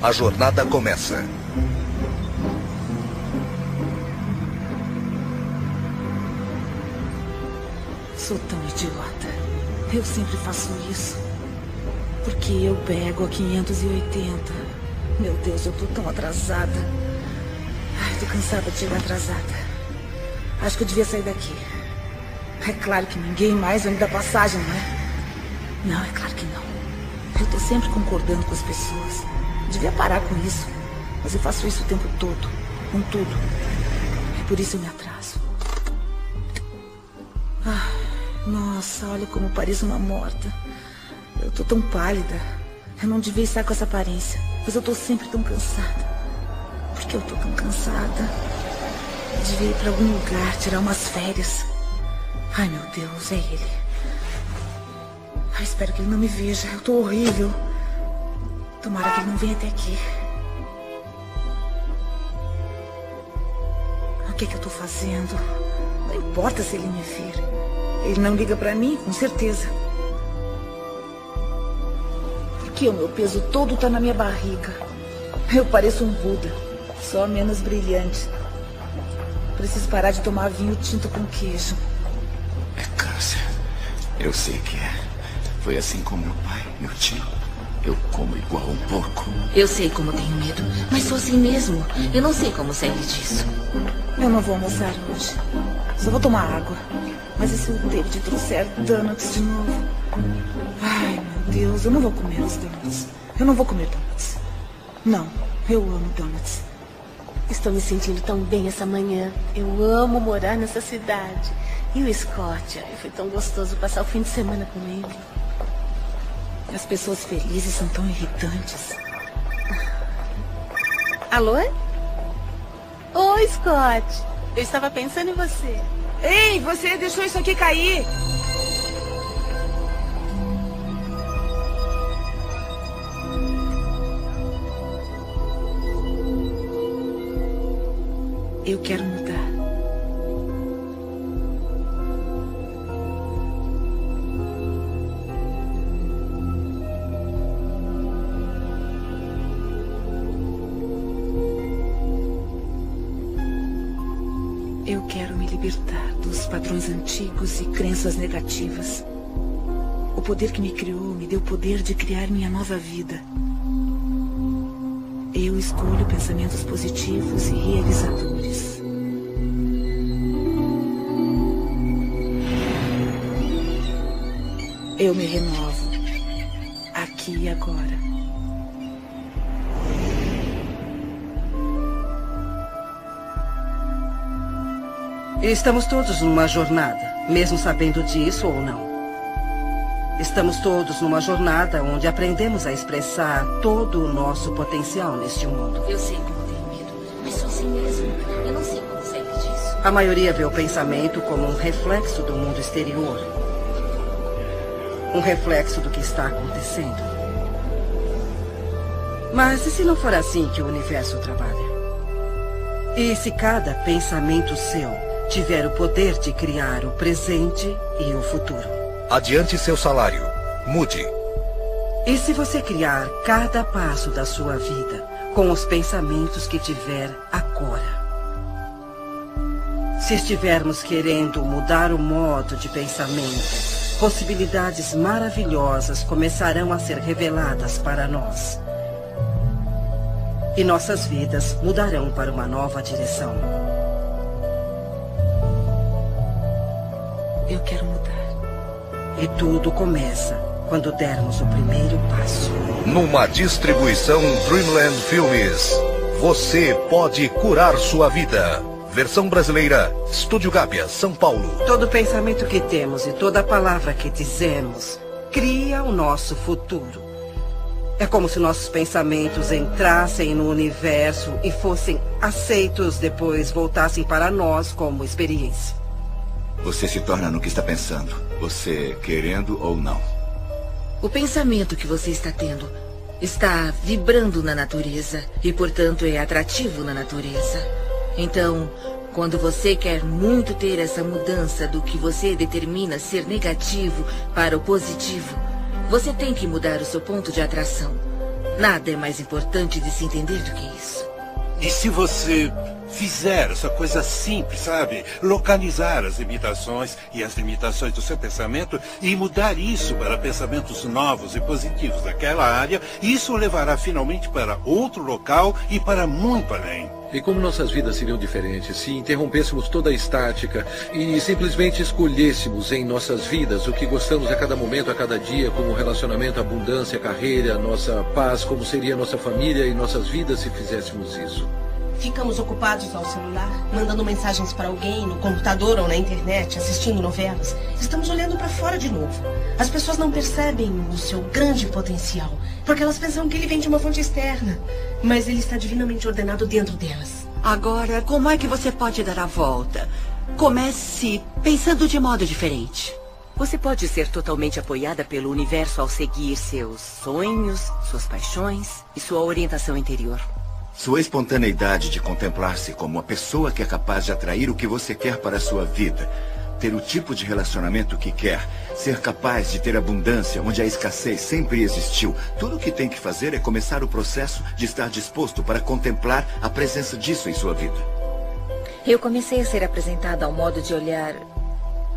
A jornada começa. Sou tão idiota. Eu sempre faço isso. Porque eu pego a 580. Meu Deus, eu tô tão atrasada. Ai, tô cansada de chegar atrasada. Acho que eu devia sair daqui. É claro que ninguém mais vai me dar passagem, não é? Não, é claro que não. Eu tô sempre concordando com as pessoas. Devia parar com isso. Mas eu faço isso o tempo todo. Com tudo. É por isso eu me atraso. Ah, nossa, olha como pareço uma morta. Eu tô tão pálida. Eu não devia estar com essa aparência. Mas eu tô sempre tão cansada. Por que eu tô tão cansada? Eu devia ir pra algum lugar, tirar umas férias. Ai, meu Deus, é ele. Ai, espero que ele não me veja. Eu tô horrível. Tomara que ele não venha até aqui. O que é que eu tô fazendo? Não importa se ele me vir. Ele não liga pra mim, com certeza. Porque o meu peso todo tá na minha barriga. Eu pareço um Buda, só menos brilhante. Preciso parar de tomar vinho tinto com queijo. É câncer. Eu sei que é. Foi assim com meu pai, meu tio. Eu como igual um porco. Eu sei como tenho medo, mas sou assim mesmo. Eu não sei como sair disso. Eu não vou almoçar hoje. Só vou tomar água. Mas e se o David trouxer donuts de novo? Ai, meu Deus, eu não vou comer os donuts. Eu não vou comer donuts. Não, eu amo donuts. Estou me sentindo tão bem essa manhã. Eu amo morar nessa cidade. E o Scott, foi tão gostoso passar o fim de semana com ele. As pessoas felizes são tão irritantes. Alô? Oi, Scott. Eu estava pensando em você. Ei, você deixou isso aqui cair. Eu quero mudar. Eu quero me libertar dos padrões antigos e crenças negativas. O poder que me criou me deu o poder de criar minha nova vida. Eu escolho pensamentos positivos e realizadores. Eu me renovo, aqui e agora. Estamos todos numa jornada, mesmo sabendo disso ou não. Estamos todos numa jornada onde aprendemos a expressar todo o nosso potencial neste mundo. Eu sei como tenho medo, mas sou assim mesmo. Eu não sei como sair disso. A maioria vê o pensamento como um reflexo do mundo exterior. Um reflexo do que está acontecendo. Mas e se não for assim que o universo trabalha? E se cada pensamento seu tiver o poder de criar o presente e o futuro? Adiante seu salário. Mude. E se você criar cada passo da sua vida com os pensamentos que tiver agora? Se estivermos querendo mudar o modo de pensamento, possibilidades maravilhosas começarão a ser reveladas para nós. E nossas vidas mudarão para uma nova direção. Eu quero mudar. E tudo começa quando dermos o primeiro passo. Numa distribuição Dreamland Filmes. Você pode curar sua vida. Versão brasileira, Estúdio Gábia, São Paulo. Todo pensamento que temos e toda palavra que dizemos cria o nosso futuro. É como se nossos pensamentos entrassem no universo e fossem aceitos, depois voltassem para nós como experiência. Você se torna no que está pensando, você querendo ou não. O pensamento que você está tendo está vibrando na natureza e, portanto, é atrativo na natureza. Então, quando você quer muito ter essa mudança do que você determina ser negativo para o positivo, Você tem que mudar o seu ponto de atração. Nada é mais importante de se entender do que isso. E se você fizer essa coisa simples, sabe? Localizar as limitações e as limitações do seu pensamento e mudar isso para pensamentos novos e positivos daquela área, isso o levará finalmente para outro local e para muito além. E como nossas vidas seriam diferentes se interrompêssemos toda a estática e simplesmente escolhêssemos em nossas vidas o que gostamos a cada momento, a cada dia, como relacionamento, abundância, carreira, nossa paz, como seria a nossa família e nossas vidas se fizéssemos isso? Ficamos ocupados ao celular, mandando mensagens para alguém, no computador ou na internet, assistindo novelas. Estamos olhando para fora de novo. As pessoas não percebem o seu grande potencial, porque elas pensam que ele vem de uma fonte externa. Mas ele está divinamente ordenado dentro delas. Agora, como é que você pode dar a volta? Comece pensando de modo diferente. Você pode ser totalmente apoiada pelo universo ao seguir seus sonhos, suas paixões e sua orientação interior. Sua espontaneidade de contemplar-se como uma pessoa que é capaz de atrair o que você quer para a sua vida, ter o tipo de relacionamento que quer, ser capaz de ter abundância onde a escassez sempre existiu. Tudo o que tem que fazer é começar o processo de estar disposto para contemplar a presença disso em sua vida. Eu comecei a ser apresentada a um modo de olhar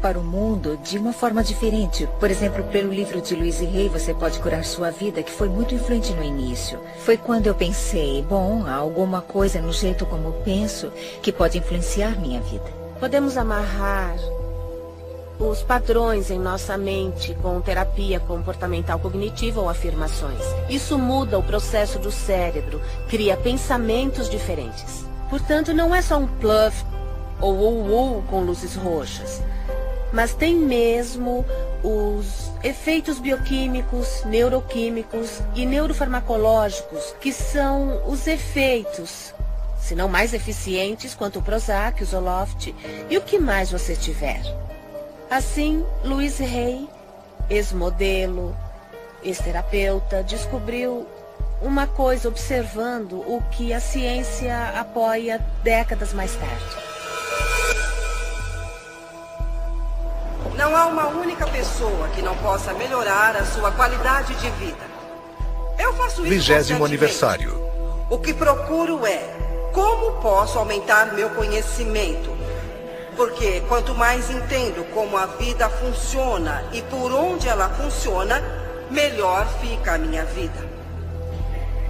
para o mundo de uma forma diferente. Por exemplo, pelo livro de Louise Hay, Você Pode Curar Sua Vida, que foi muito influente no início. Foi quando eu pensei, bom, há alguma coisa no jeito como penso que pode influenciar minha vida. Podemos amarrar os padrões em nossa mente com terapia comportamental cognitiva ou afirmações. Isso muda o processo do cérebro, cria pensamentos diferentes. Portanto, não é só um bluff ou com luzes roxas, mas tem mesmo os efeitos bioquímicos, neuroquímicos e neurofarmacológicos, que são os efeitos, se não mais eficientes, quanto o Prozac, o Zoloft e o que mais você tiver. Assim, Louise Hay, ex-modelo, ex-terapeuta, descobriu uma coisa observando o que a ciência apoia décadas mais tarde. Não há uma única pessoa que não possa melhorar a sua qualidade de vida. Eu faço isso 20º aniversário. O que procuro é como posso aumentar meu conhecimento. Porque quanto mais entendo como a vida funciona e por onde ela funciona, melhor fica a minha vida.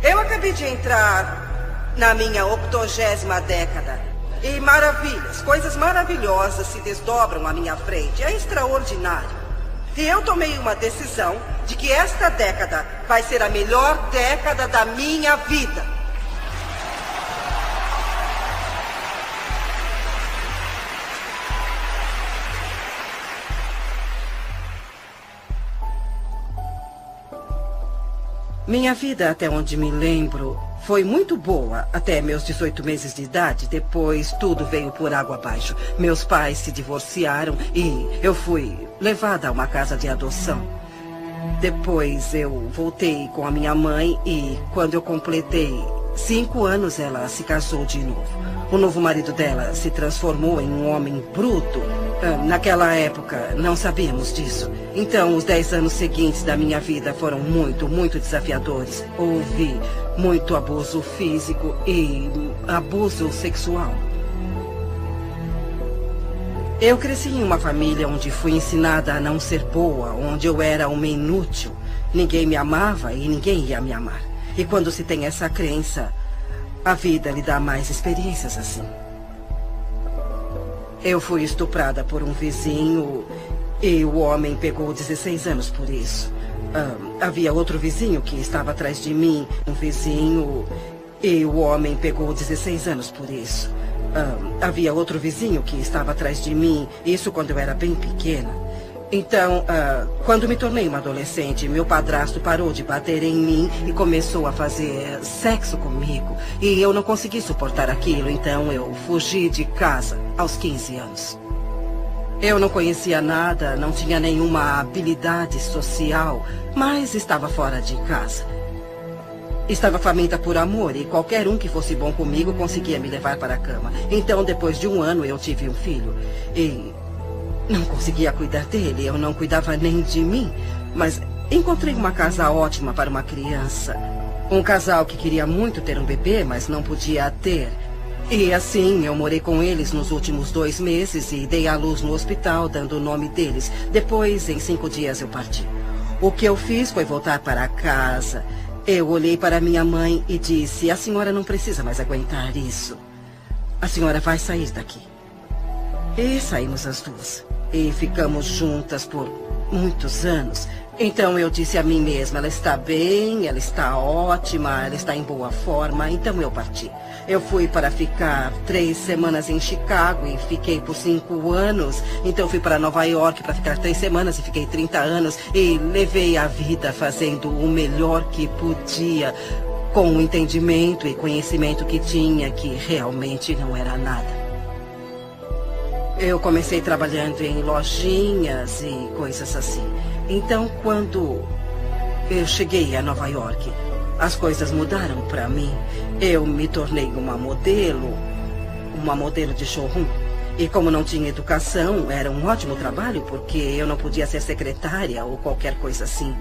Eu acabei de entrar na minha 80ª década. E maravilhas, coisas maravilhosas se desdobram à minha frente. É extraordinário. E eu tomei uma decisão de que esta década vai ser a melhor década da minha vida. Minha vida, até onde me lembro, foi muito boa até meus 18 meses de idade. Depois tudo veio por água abaixo. Meus pais se divorciaram e eu fui levada a uma casa de adoção. Depois eu voltei com a minha mãe e quando eu completei 5 anos ela se casou de novo. O novo marido dela se transformou em um homem bruto. Naquela época não sabíamos disso. Então os 10 anos seguintes da minha vida foram muito desafiadores. Houve muito abuso físico e abuso sexual. Eu cresci em uma família onde fui ensinada a não ser boa, onde eu era uma inútil. Ninguém me amava e ninguém ia me amar. E quando se tem essa crença, a vida lhe dá mais experiências assim. Eu fui estuprada por um vizinho e o homem pegou 16 anos por isso. Havia outro vizinho que estava atrás de mim, um vizinho, e o homem pegou 16 anos por isso. Havia outro vizinho que estava atrás de mim, isso quando eu era bem pequena. Então, quando me tornei uma adolescente, meu padrasto parou de bater em mim e começou a fazer sexo comigo. E eu não consegui suportar aquilo, então eu fugi de casa aos 15 anos. Eu não conhecia nada, não tinha nenhuma habilidade social, mas estava fora de casa. Estava faminta por amor e qualquer um que fosse bom comigo conseguia me levar para a cama. Então, depois de 1 ano, eu tive um filho e não conseguia cuidar dele, eu não cuidava nem de mim, mas encontrei uma casa ótima para uma criança. Um casal que queria muito ter um bebê, mas não podia ter. E assim, eu morei com eles nos últimos 2 meses e dei à luz no hospital, dando o nome deles. Depois, em 5 dias, eu parti. O que eu fiz foi voltar para casa. Eu olhei para minha mãe e disse: a senhora não precisa mais aguentar isso. A senhora vai sair daqui. E saímos as duas. E ficamos juntas por muitos anos. Então eu disse a mim mesma: ela está bem, ela está ótima, ela está em boa forma. Então eu parti. Eu fui para ficar 3 semanas em Chicago e fiquei por 5 anos. Então fui para Nova York para ficar 3 semanas e fiquei 30 anos. E levei a vida fazendo o melhor que podia, com o entendimento e conhecimento que tinha, que realmente não era nada. Eu comecei trabalhando em lojinhas e coisas assim. Então, quando eu cheguei a Nova York, as coisas mudaram para mim. Eu me tornei uma modelo de showroom. E como não tinha educação, era um ótimo trabalho, porque eu não podia ser secretária ou qualquer coisa assim.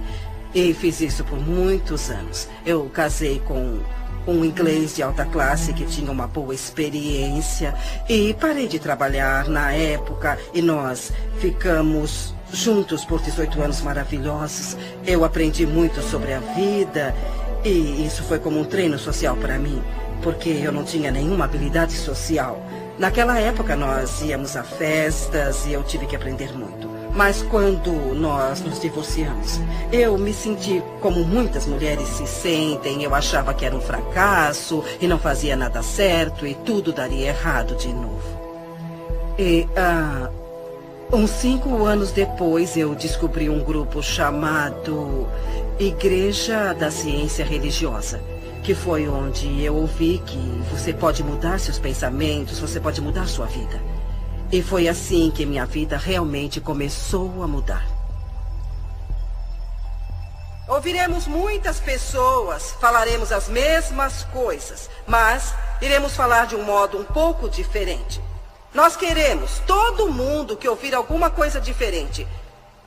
E fiz isso por muitos anos. Eu casei com um inglês de alta classe que tinha uma boa experiência. E parei de trabalhar na época e nós ficamos juntos por 18 anos maravilhosos. Eu aprendi muito sobre a vida e isso foi como um treino social para mim, porque eu não tinha nenhuma habilidade social. Naquela época nós íamos a festas e eu tive que aprender muito. Mas quando nós nos divorciamos, eu me senti como muitas mulheres se sentem. Eu achava que era um fracasso e não fazia nada certo e tudo daria errado de novo. E uns 5 anos depois eu descobri um grupo chamado Igreja da Ciência Religiosa, que foi onde eu ouvi que você pode mudar seus pensamentos, você pode mudar sua vida. E foi assim que minha vida realmente começou a mudar. Ouviremos muitas pessoas, falaremos as mesmas coisas, mas iremos falar de um modo um pouco diferente. Nós queremos, todo mundo, que ouvir alguma coisa diferente.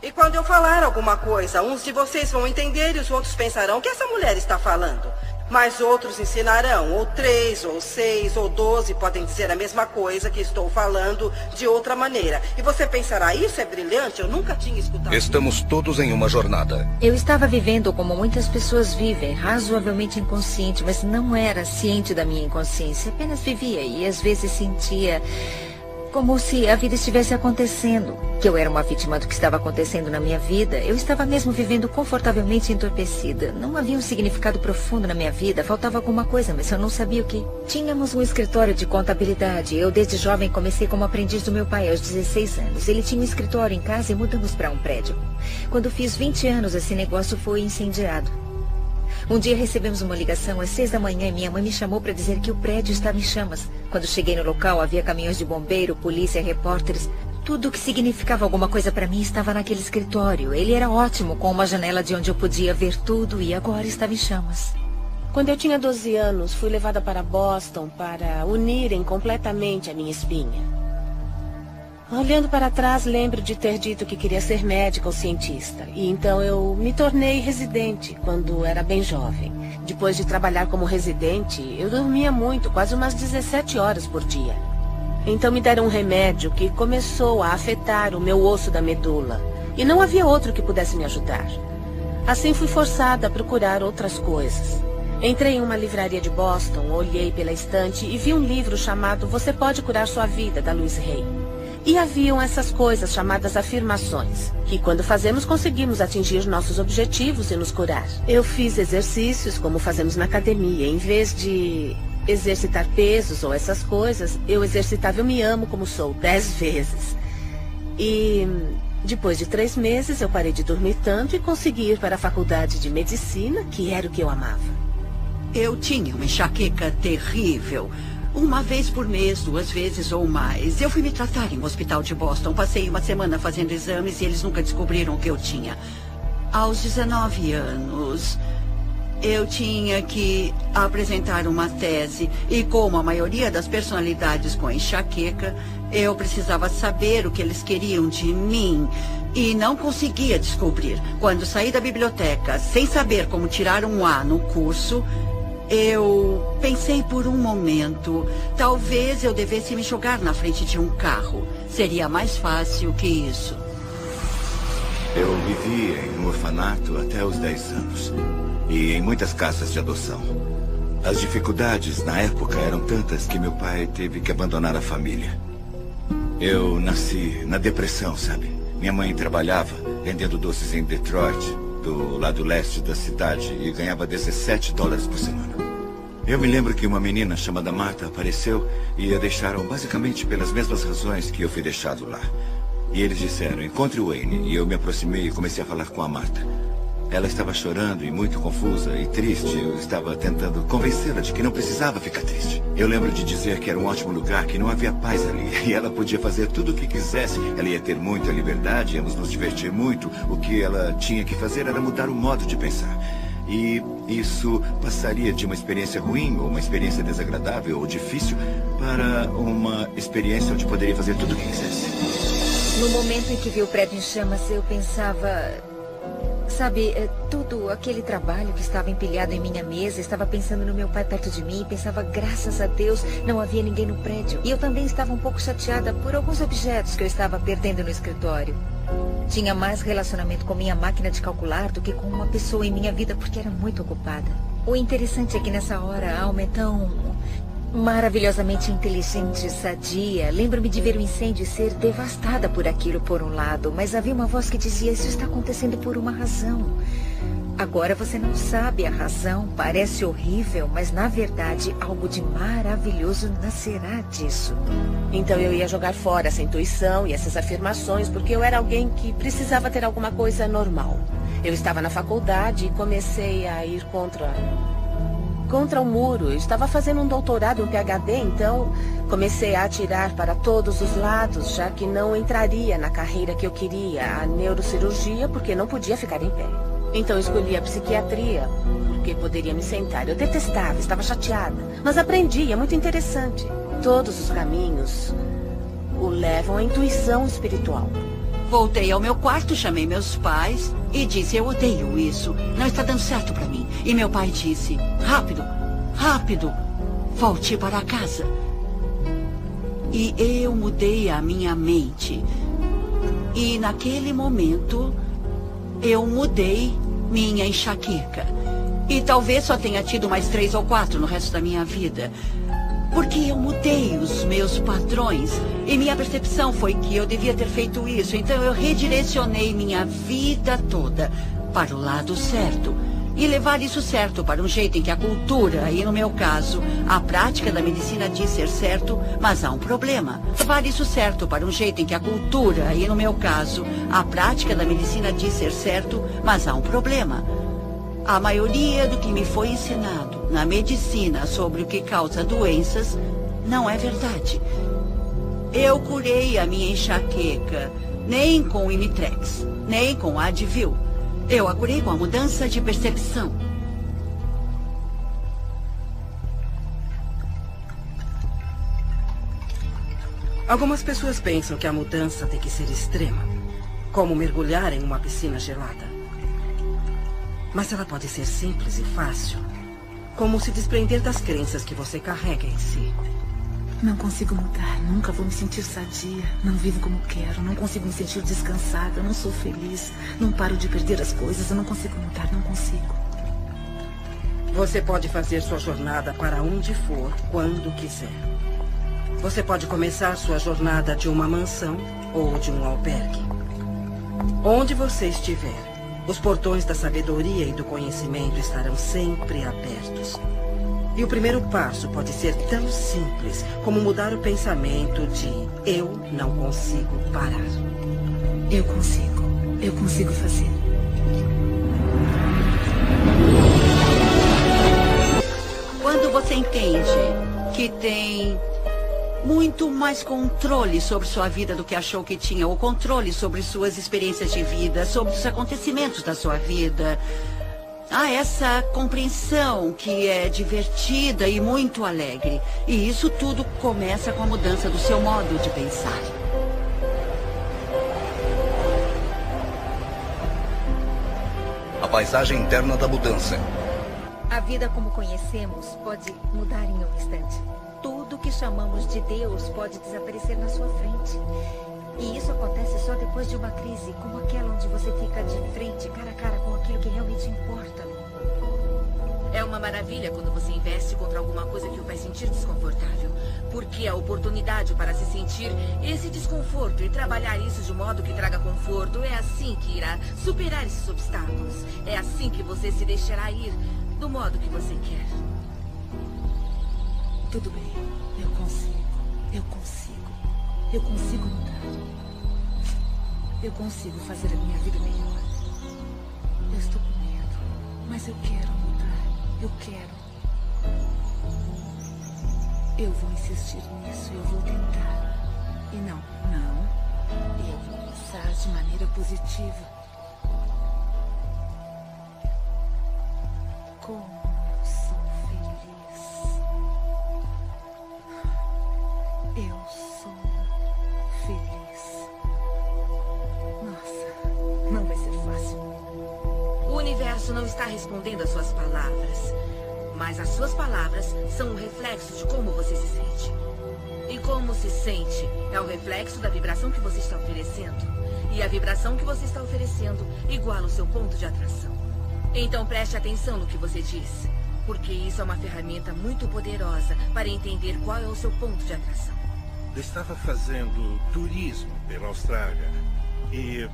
E quando eu falar alguma coisa, uns de vocês vão entender e os outros pensarão: o que essa mulher está falando? Mas outros ensinarão, ou 3, ou 6, ou 12 podem dizer a mesma coisa que estou falando de outra maneira. E você pensará: isso é brilhante, eu nunca tinha escutado. Estamos todos em uma jornada. Eu estava vivendo como muitas pessoas vivem, razoavelmente inconsciente, mas não era ciente da minha inconsciência. Apenas vivia e às vezes sentia como se a vida estivesse acontecendo, que eu era uma vítima do que estava acontecendo na minha vida. Eu estava mesmo vivendo confortavelmente entorpecida. Não havia um significado profundo na minha vida, faltava alguma coisa, mas eu não sabia o que. Tínhamos um escritório de contabilidade. Eu, desde jovem, comecei como aprendiz do meu pai aos 16 anos. Ele tinha um escritório em casa e mudamos para um prédio. Quando fiz 20 anos, esse negócio foi incendiado. Um dia recebemos uma ligação às 6 da manhã e minha mãe me chamou para dizer que o prédio estava em chamas. Quando cheguei no local, havia caminhões de bombeiro, polícia, repórteres. Tudo que significava alguma coisa para mim estava naquele escritório. Ele era ótimo, com uma janela de onde eu podia ver tudo, e agora estava em chamas. Quando eu tinha 12 anos, fui levada para Boston para unirem completamente a minha espinha. Olhando para trás, lembro de ter dito que queria ser médica ou cientista. E então eu me tornei residente quando era bem jovem. Depois de trabalhar como residente, eu dormia muito, quase umas 17 horas por dia. Então me deram um remédio que começou a afetar o meu osso da medula. E não havia outro que pudesse me ajudar. Assim fui forçada a procurar outras coisas. Entrei em uma livraria de Boston, olhei pela estante e vi um livro chamado Você Pode Curar Sua Vida, da Louise Hay. E haviam essas coisas chamadas afirmações, que quando fazemos conseguimos atingir nossos objetivos e nos curar. Eu fiz exercícios como fazemos na academia. Em vez de exercitar pesos ou essas coisas, eu exercitava Eu Me Amo Como Sou 10 vezes. E depois de 3 meses eu parei de dormir tanto e consegui ir para a faculdade de medicina, que era o que eu amava. Eu tinha uma enxaqueca terrível. 1 vez por mês, 2 vezes ou mais. Eu fui me tratar em um hospital de Boston. Passei 1 semana fazendo exames e eles nunca descobriram o que eu tinha. Aos 19 anos, eu tinha que apresentar uma tese. E como a maioria das personalidades com enxaqueca, eu precisava saber o que eles queriam de mim. E não conseguia descobrir. Quando saí da biblioteca, sem saber como tirar um A no curso, eu pensei por um momento, talvez eu devesse me jogar na frente de um carro. Seria mais fácil que isso. Eu vivi em um orfanato até os 10 anos. E em muitas casas de adoção. As dificuldades na época eram tantas que meu pai teve que abandonar a família. Eu nasci na depressão, sabe? Minha mãe trabalhava vendendo doces em Detroit, do lado leste da cidade, e ganhava $17 por semana. Eu me lembro que uma menina chamada Marta apareceu e a deixaram basicamente pelas mesmas razões que eu fui deixado lá. E eles disseram, encontre o Wayne. E eu me aproximei e comecei a falar com a Marta. Ela estava chorando e muito confusa e triste. Eu estava tentando convencê-la de que não precisava ficar triste. Eu lembro de dizer que era um ótimo lugar, que não havia paz ali. E ela podia fazer tudo o que quisesse. Ela ia ter muita liberdade, íamos nos divertir muito. O que ela tinha que fazer era mudar o modo de pensar. E isso passaria de uma experiência ruim, ou uma experiência desagradável, ou difícil, para uma experiência onde poderia fazer tudo o que quisesse. No momento em que vi o prédio em chamas, eu pensava... Sabe, todo aquele trabalho que estava empilhado em minha mesa, estava pensando no meu pai perto de mim, pensava, graças a Deus, não havia ninguém no prédio. E eu também estava um pouco chateada por alguns objetos que eu estava perdendo no escritório. Tinha mais relacionamento com minha máquina de calcular do que com uma pessoa em minha vida, porque era muito ocupada. O interessante é que nessa hora a alma é tão... maravilhosamente inteligente, sadia. Lembro-me de ver o incêndio e ser devastada por aquilo por um lado, mas havia uma voz que dizia, isso está acontecendo por uma razão. Agora você não sabe a razão, parece horrível, mas na verdade algo de maravilhoso nascerá disso. Então eu ia jogar fora essa intuição e essas afirmações, porque eu era alguém que precisava ter alguma coisa normal. Eu estava na faculdade e comecei a ir contra o muro. Eu estava fazendo um doutorado, um PhD, então comecei a atirar para todos os lados, já que não entraria na carreira que eu queria, a neurocirurgia, porque não podia ficar em pé. Então escolhi a psiquiatria, porque poderia me sentar. Eu detestava, estava chateada, mas aprendi, é muito interessante. Todos os caminhos o levam à intuição espiritual. Voltei ao meu quarto, chamei meus pais e disse, eu odeio isso, não está dando certo para mim. E meu pai disse, rápido, rápido, volte para casa. E eu mudei a minha mente. E naquele momento, eu mudei minha enxaqueca. E talvez só tenha tido mais 3 ou 4 no resto da minha vida. Porque eu mudei os meus padrões. E minha percepção foi que eu devia ter feito isso. Então eu redirecionei minha vida toda para o lado certo. E levar isso certo para um jeito em que a cultura, e no meu caso, a prática da medicina diz ser certo, mas há um problema. Levar isso certo para um jeito em que a cultura, e no meu caso, a prática da medicina diz ser certo, mas há um problema. A maioria do que me foi ensinado na medicina sobre o que causa doenças não é verdade. Eu curei a minha enxaqueca nem com o Imitrex, nem com Advil. Eu a curei com a mudança de percepção. Algumas pessoas pensam que a mudança tem que ser extrema, como mergulhar em uma piscina gelada. Mas ela pode ser simples e fácil, como se desprender das crenças que você carrega em si. Não consigo mudar, nunca vou me sentir sadia. Não vivo como quero, não consigo me sentir descansada, não sou feliz. Não paro de perder as coisas, eu não consigo mudar, não consigo. Você pode fazer sua jornada para onde for, quando quiser. Você pode começar sua jornada de uma mansão ou de um albergue. Onde você estiver, os portões da sabedoria e do conhecimento estarão sempre abertos. E o primeiro passo pode ser tão simples como mudar o pensamento de eu não consigo parar. Eu consigo fazer. Quando você entende que tem muito mais controle sobre sua vida do que achou que tinha, ou controle sobre suas experiências de vida, sobre os acontecimentos da sua vida, há essa compreensão que é divertida e muito alegre. E isso tudo começa com a mudança do seu modo de pensar. paisagem interna da mudança. A vida como conhecemos pode mudar em um instante. Tudo que chamamos de Deus pode desaparecer na sua frente. E isso acontece só depois de uma crise, como aquela onde você fica de frente, cara a cara com aquilo que realmente importa. É uma maravilha quando você investe contra alguma coisa que o faz sentir desconfortável. Porque a oportunidade para se sentir esse desconforto e trabalhar isso de modo que traga conforto é assim que irá superar esses obstáculos. É assim que você se deixará ir do modo que você quer. Tudo bem, eu consigo mudar. Eu consigo fazer a minha vida melhor. Eu estou com medo, mas eu quero mudar. Eu quero. Eu vou insistir nisso, eu vou tentar. E não. Eu vou pensar de maneira positiva. Como eu sou feliz. Eu sou feliz. Nossa, não vai ser fácil. O universo não está respondendo às suas palavras. Mas as suas palavras são o reflexo de como você se sente. E como se sente é o reflexo da vibração que você está oferecendo. E a vibração que você está oferecendo iguala o seu ponto de atração. Então preste atenção no que você diz. Porque isso é uma ferramenta muito poderosa para entender qual é o seu ponto de atração. Eu estava fazendo turismo pela Austrália. E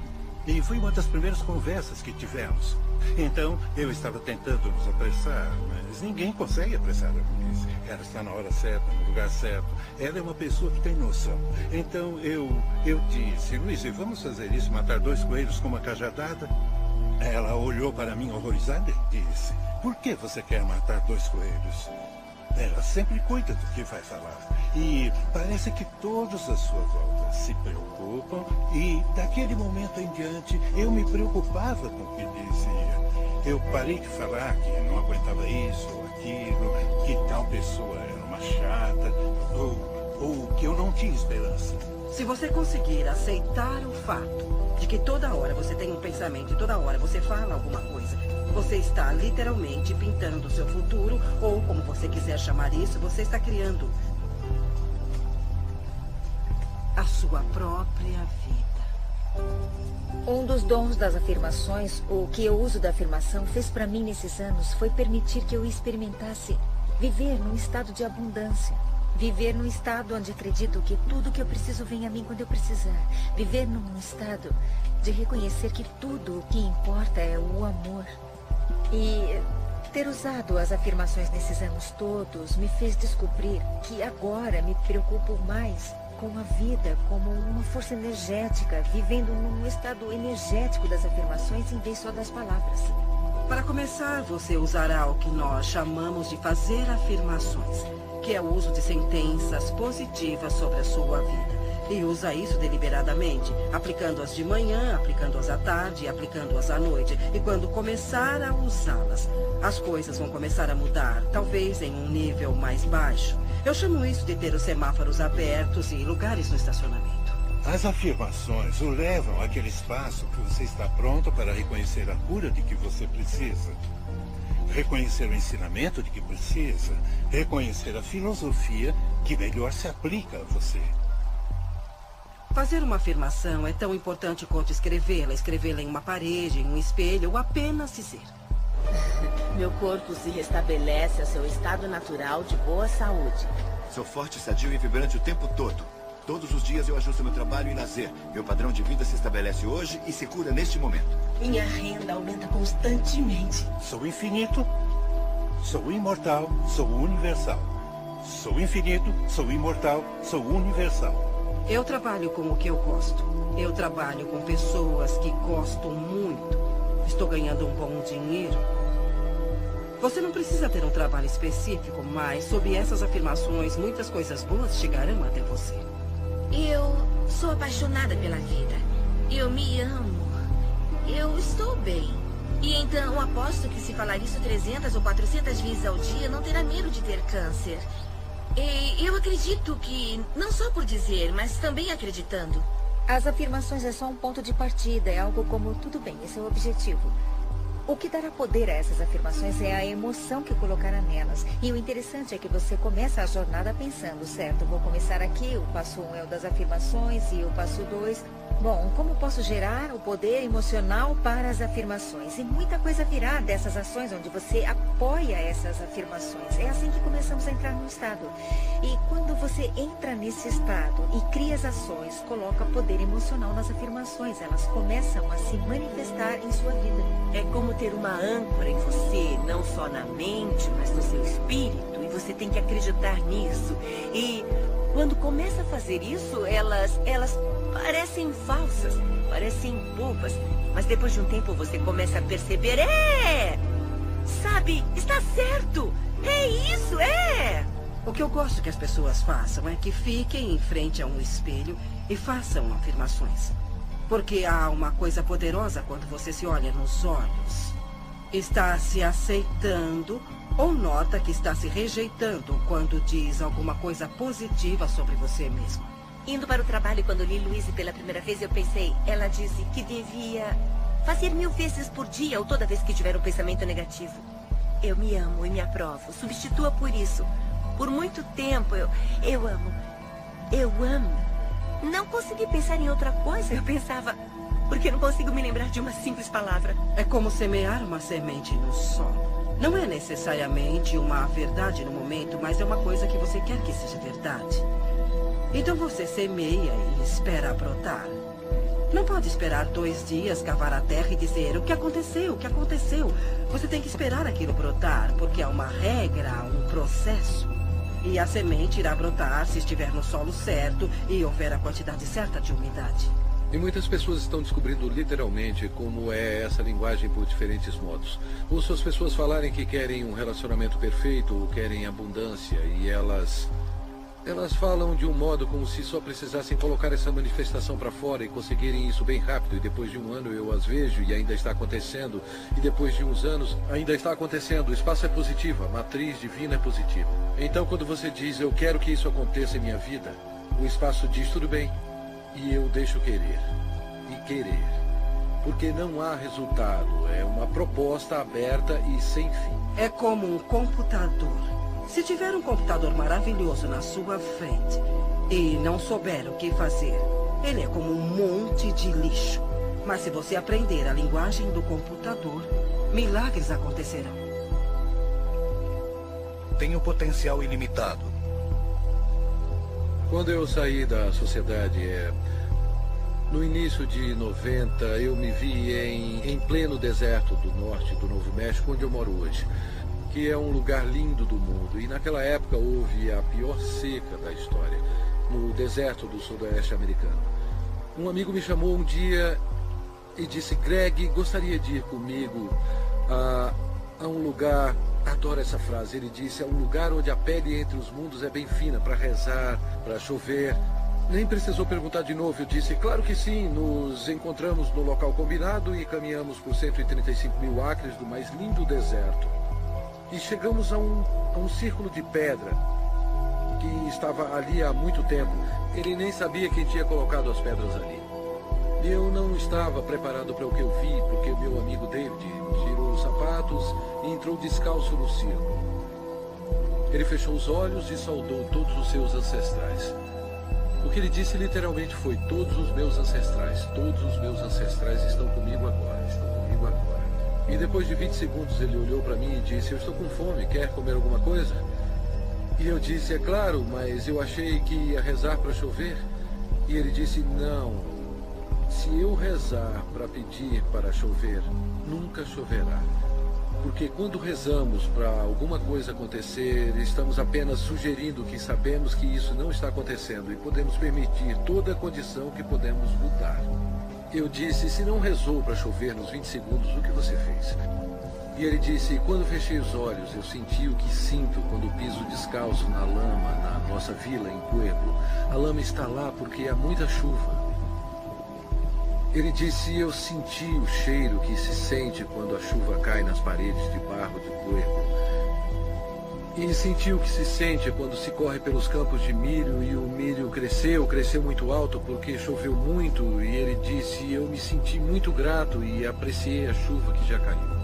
foi uma das primeiras conversas que tivemos. Então, eu estava tentando nos apressar, mas ninguém consegue apressar a polícia. Ela está na hora certa, no lugar certo. Ela é uma pessoa que tem noção. Então, eu disse, Luiz, vamos fazer isso, matar 2 coelhos com uma cajadada? Ela olhou para mim horrorizada e disse, por que você quer matar 2 coelhos? Ela sempre cuida do que vai falar. E parece que todos à sua volta se preocupam. E daquele momento em diante, eu me preocupava com o que dizia. Eu parei de falar que não aguentava isso ou aquilo, que tal pessoa era uma chata, ou que eu não tinha esperança. Se você conseguir aceitar o fato de que toda hora você tem um pensamento e toda hora você fala alguma coisa, você está literalmente pintando o seu futuro, ou como você quiser chamar isso, você está criando a sua própria vida. Um dos dons das afirmações, o que eu uso da afirmação, fez para mim nesses anos, foi permitir que eu experimentasse viver num estado de abundância. Viver num estado onde acredito que tudo que eu preciso vem a mim quando eu precisar. Viver num estado de reconhecer que tudo o que importa é o amor. E ter usado as afirmações nesses anos todos me fez descobrir que agora me preocupo mais com a vida como uma força energética, vivendo num estado energético das afirmações em vez só das palavras. Para começar, você usará o que nós chamamos de fazer afirmações, que é o uso de sentenças positivas sobre a sua vida. E usa isso deliberadamente, aplicando-as de manhã, aplicando-as à tarde, aplicando-as à noite. E quando começar a usá-las, as coisas vão começar a mudar, talvez em um nível mais baixo. Eu chamo isso de ter os semáforos abertos e lugares no estacionamento. As afirmações o levam àquele espaço que você está pronto para reconhecer a cura de que você precisa. Reconhecer o ensinamento de que precisa. Reconhecer a filosofia que melhor se aplica a você. Fazer uma afirmação é tão importante quanto escrevê-la em uma parede, em um espelho ou apenas dizer. Meu corpo se restabelece ao seu estado natural de boa saúde. Sou forte, sadio e vibrante o tempo todo. Todos os dias eu ajusto meu trabalho e lazer. Meu padrão de vida se estabelece hoje e se cura neste momento. Minha renda aumenta constantemente. Sou infinito, sou imortal, sou universal. Sou infinito, sou imortal, sou universal. Eu trabalho com o que eu gosto. Eu trabalho com pessoas que gosto muito. Estou ganhando um bom dinheiro. Você não precisa ter um trabalho específico, mas sob essas afirmações, muitas coisas boas chegarão até você. Eu sou apaixonada pela vida. Eu me amo. Eu estou bem. E então aposto que se falar isso 300 ou 400 vezes ao dia, não terá medo de ter câncer. E eu acredito que, não só por dizer, mas também acreditando. As afirmações é só um ponto de partida, é algo como, tudo bem, esse é o objetivo. O que dará poder a essas afirmações é a emoção que colocará nelas. E o interessante é que você começa a jornada pensando, certo, vou começar aqui, o passo 1 é o das afirmações e o passo 2... Bom, como posso gerar o poder emocional para as afirmações? E muita coisa virá dessas ações onde você apoia essas afirmações. É assim que começamos a entrar no estado. E quando você entra nesse estado e cria as ações, coloca poder emocional nas afirmações. Elas começam a se manifestar em sua vida. É como ter uma âncora em você, não só na mente, mas no seu espírito. E você tem que acreditar nisso. E quando começa a fazer isso, elas parecem falsas, parecem bobas, mas depois de um tempo você começa a perceber, sabe, está certo, é isso, O que eu gosto que as pessoas façam é que fiquem em frente a um espelho e façam afirmações. Porque há uma coisa poderosa quando você se olha nos olhos. Está se aceitando ou nota que está se rejeitando quando diz alguma coisa positiva sobre você mesmo. Indo para o trabalho, quando li Louise pela primeira vez, eu pensei, ela disse que devia fazer 1000 vezes por dia ou toda vez que tiver um pensamento negativo. Eu me amo e me aprovo. Substitua por isso. Por muito tempo, eu amo. Não consegui pensar em outra coisa. Eu pensava, porque não consigo me lembrar de uma simples palavra. É como semear uma semente no solo. Não é necessariamente uma verdade no momento, mas é uma coisa que você quer que seja verdade. Então você semeia e espera brotar. Não pode esperar 2 dias, cavar a terra e dizer o que aconteceu, o que aconteceu. Você tem que esperar aquilo brotar, porque há uma regra, um processo. E a semente irá brotar se estiver no solo certo e houver a quantidade certa de umidade. E muitas pessoas estão descobrindo literalmente como é essa linguagem por diferentes modos. Ouço as pessoas falarem que querem um relacionamento perfeito ou querem abundância e elas falam de um modo como se só precisassem colocar essa manifestação para fora e conseguirem isso bem rápido. E depois de um ano eu as vejo e ainda está acontecendo. E depois de uns anos ainda está acontecendo. O espaço é positivo, a matriz divina é positiva. Então quando você diz, eu quero que isso aconteça em minha vida, o espaço diz, tudo bem. E eu deixo querer. E querer. Porque não há resultado. É uma proposta aberta e sem fim. É como um computador. Se tiver um computador maravilhoso na sua frente e não souber o que fazer, ele é como um monte de lixo. Mas se você aprender a linguagem do computador, milagres acontecerão. Tenho potencial ilimitado. Quando eu saí da sociedade, no início de 90, eu me vi em pleno deserto do norte do Novo México, onde eu moro hoje, que é um lugar lindo do mundo. E naquela época houve a pior seca da história, no deserto do sudoeste americano. Um amigo me chamou um dia e disse, Greg, gostaria de ir comigo a um lugar, adoro essa frase, ele disse, é um lugar onde a pele entre os mundos é bem fina, para rezar, para chover. Nem precisou perguntar de novo, eu disse, claro que sim, nos encontramos no local combinado e caminhamos por 135 mil acres do mais lindo deserto. E chegamos a um círculo de pedra que estava ali há muito tempo. Ele nem sabia quem tinha colocado as pedras ali. E eu não estava preparado para o que eu vi, porque o meu amigo David tirou os sapatos e entrou descalço no círculo. Ele fechou os olhos e saudou todos os seus ancestrais. O que ele disse literalmente foi, todos os meus ancestrais estão comigo agora, E depois de 20 segundos ele olhou para mim e disse, eu estou com fome, quer comer alguma coisa? E eu disse, é claro, mas eu achei que ia rezar para chover. E ele disse, não, se eu rezar para pedir para chover, nunca choverá. Porque quando rezamos para alguma coisa acontecer, estamos apenas sugerindo que sabemos que isso não está acontecendo e podemos permitir toda a condição que podemos mudar. Eu disse, se não rezou para chover nos 20 segundos, o que você fez? E ele disse, quando fechei os olhos, eu senti o que sinto quando piso descalço na lama, na nossa vila, em Pueblo. A lama está lá porque há muita chuva. Ele disse, eu senti o cheiro que se sente quando a chuva cai nas paredes de barro de Pueblo. E senti o que se sente quando se corre pelos campos de milho e o milho cresceu muito alto porque choveu muito. E ele disse, eu me senti muito grato e apreciei a chuva que já caiu.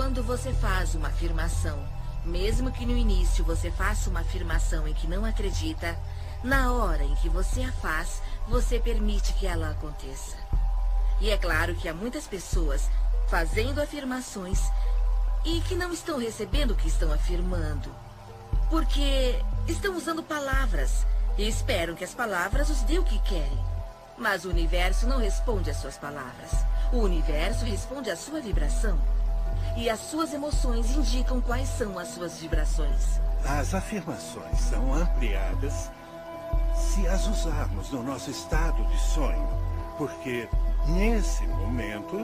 Quando você faz uma afirmação, mesmo que no início você faça uma afirmação em que não acredita, na hora em que você a faz, você permite que ela aconteça. E é claro que há muitas pessoas fazendo afirmações e que não estão recebendo o que estão afirmando, porque estão usando palavras e esperam que as palavras os dêem o que querem. Mas o universo não responde às suas palavras. O universo responde à sua vibração. E as suas emoções indicam quais são as suas vibrações. As afirmações são ampliadas se as usarmos no nosso estado de sonho, porque nesse momento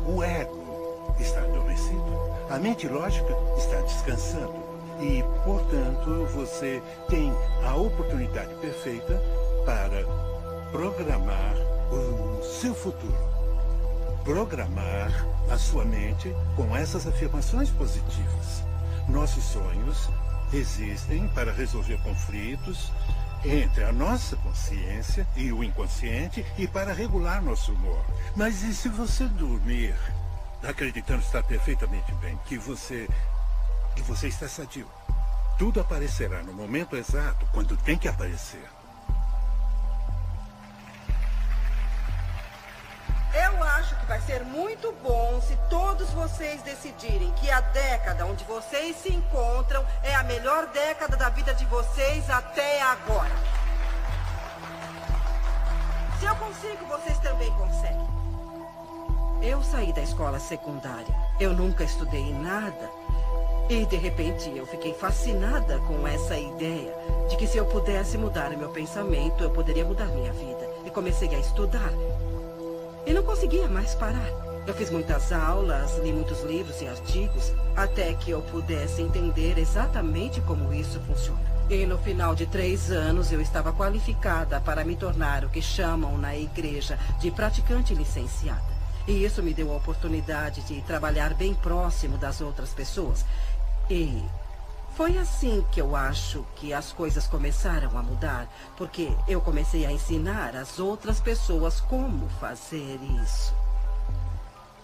o ego está adormecido, a mente lógica está descansando e, portanto, você tem a oportunidade perfeita para programar o seu futuro. Programar a sua mente com essas afirmações positivas. Nossos sonhos existem para resolver conflitos entre a nossa consciência e o inconsciente e para regular nosso humor. Mas e se você dormir acreditando estar perfeitamente bem, que você está sadio? Tudo aparecerá no momento exato, quando tem que aparecer. Eu acho que vai ser muito bom se todos vocês decidirem que a década onde vocês se encontram é a melhor década da vida de vocês até agora. Se eu consigo, vocês também conseguem. Eu saí da escola secundária. Eu nunca estudei nada. E, de repente, eu fiquei fascinada com essa ideia de que se eu pudesse mudar meu pensamento, eu poderia mudar minha vida. E comecei a estudar. E não conseguia mais parar. Eu fiz muitas aulas, li muitos livros e artigos, até que eu pudesse entender exatamente como isso funciona. E no final de 3 anos, eu estava qualificada para me tornar o que chamam na igreja de praticante licenciada. E isso me deu a oportunidade de trabalhar bem próximo das outras pessoas. E foi assim que eu acho que as coisas começaram a mudar, porque eu comecei a ensinar as outras pessoas como fazer isso.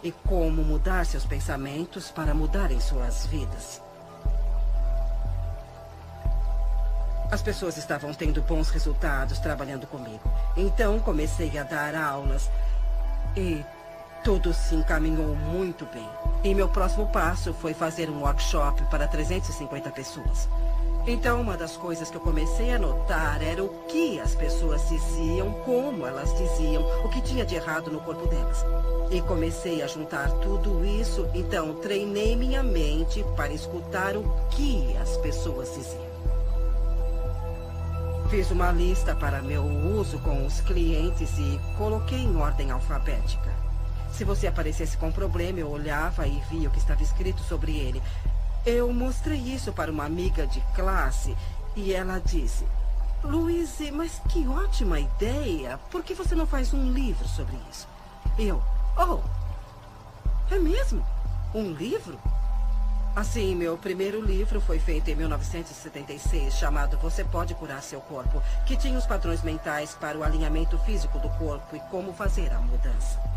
E como mudar seus pensamentos para mudarem suas vidas. As pessoas estavam tendo bons resultados trabalhando comigo. Então comecei a dar aulas e tudo se encaminhou muito bem. E meu próximo passo foi fazer um workshop para 350 pessoas. Então, uma das coisas que eu comecei a notar era o que as pessoas diziam, como elas diziam, o que tinha de errado no corpo delas. E comecei a juntar tudo isso, então treinei minha mente para escutar o que as pessoas diziam. Fiz uma lista para meu uso com os clientes e coloquei em ordem alfabética. Se você aparecesse com um problema, eu olhava e via o que estava escrito sobre ele. Eu mostrei isso para uma amiga de classe e ela disse: Louise, mas que ótima ideia. Por que você não faz um livro sobre isso? É mesmo? Um livro? Assim, meu primeiro livro foi feito em 1976, chamado Você Pode Curar Seu Corpo, que tinha os padrões mentais para o alinhamento físico do corpo e como fazer a mudança.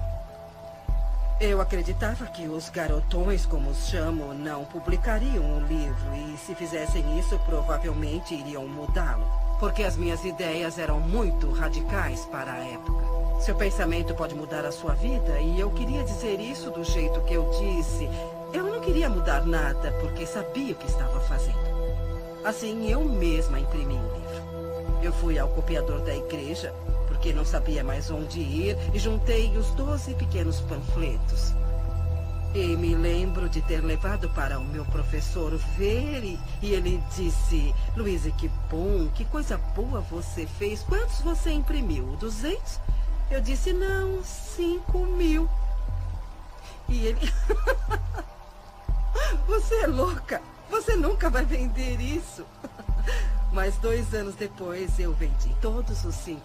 Eu acreditava que os garotões, como os chamo, não publicariam um livro e, se fizessem isso, provavelmente iriam mudá-lo. Porque as minhas ideias eram muito radicais para a época. Seu pensamento pode mudar a sua vida e eu queria dizer isso do jeito que eu disse. Eu não queria mudar nada porque sabia o que estava fazendo. Assim, eu mesma imprimi um livro. Eu fui ao copiador da igreja, porque não sabia mais onde ir, e juntei os 12 pequenos panfletos. E me lembro de ter levado para o meu professor ver, e ele disse: Louise, que bom, que coisa boa você fez. Quantos você imprimiu? 200? Eu disse: não, 5.000. E ele: você é louca, você nunca vai vender isso. Mas 2 anos depois eu vendi todos os 5.000.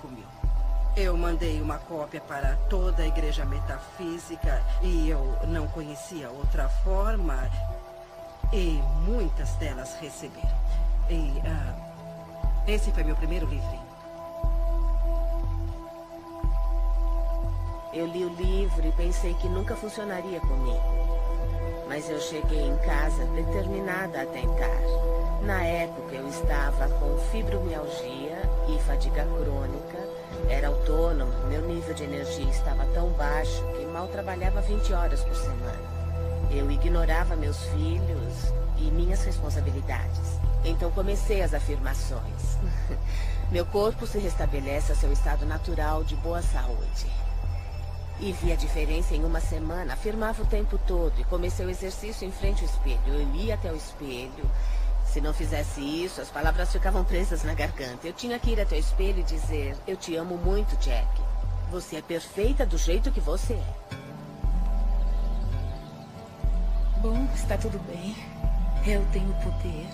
Eu mandei uma cópia para toda a igreja metafísica e eu não conhecia outra forma e muitas delas receberam. E esse foi meu primeiro livrinho. Eu li o livro e pensei que nunca funcionaria comigo. Mas eu cheguei em casa determinada a tentar. Na época eu estava com fibromialgia e fadiga crônica. Era autônomo, meu nível de energia estava tão baixo que mal trabalhava 20 horas por semana. Eu ignorava meus filhos e minhas responsabilidades. Então comecei as afirmações. Meu corpo se restabelece a seu estado natural de boa saúde. E vi a diferença em uma semana. Afirmava o tempo todo e comecei o exercício em frente ao espelho. Eu ia até o espelho. Se não fizesse isso, as palavras ficavam presas na garganta. Eu tinha que ir até o espelho e dizer: eu te amo muito, Jack. Você é perfeita do jeito que você é. Bom, está tudo bem. Eu tenho poder.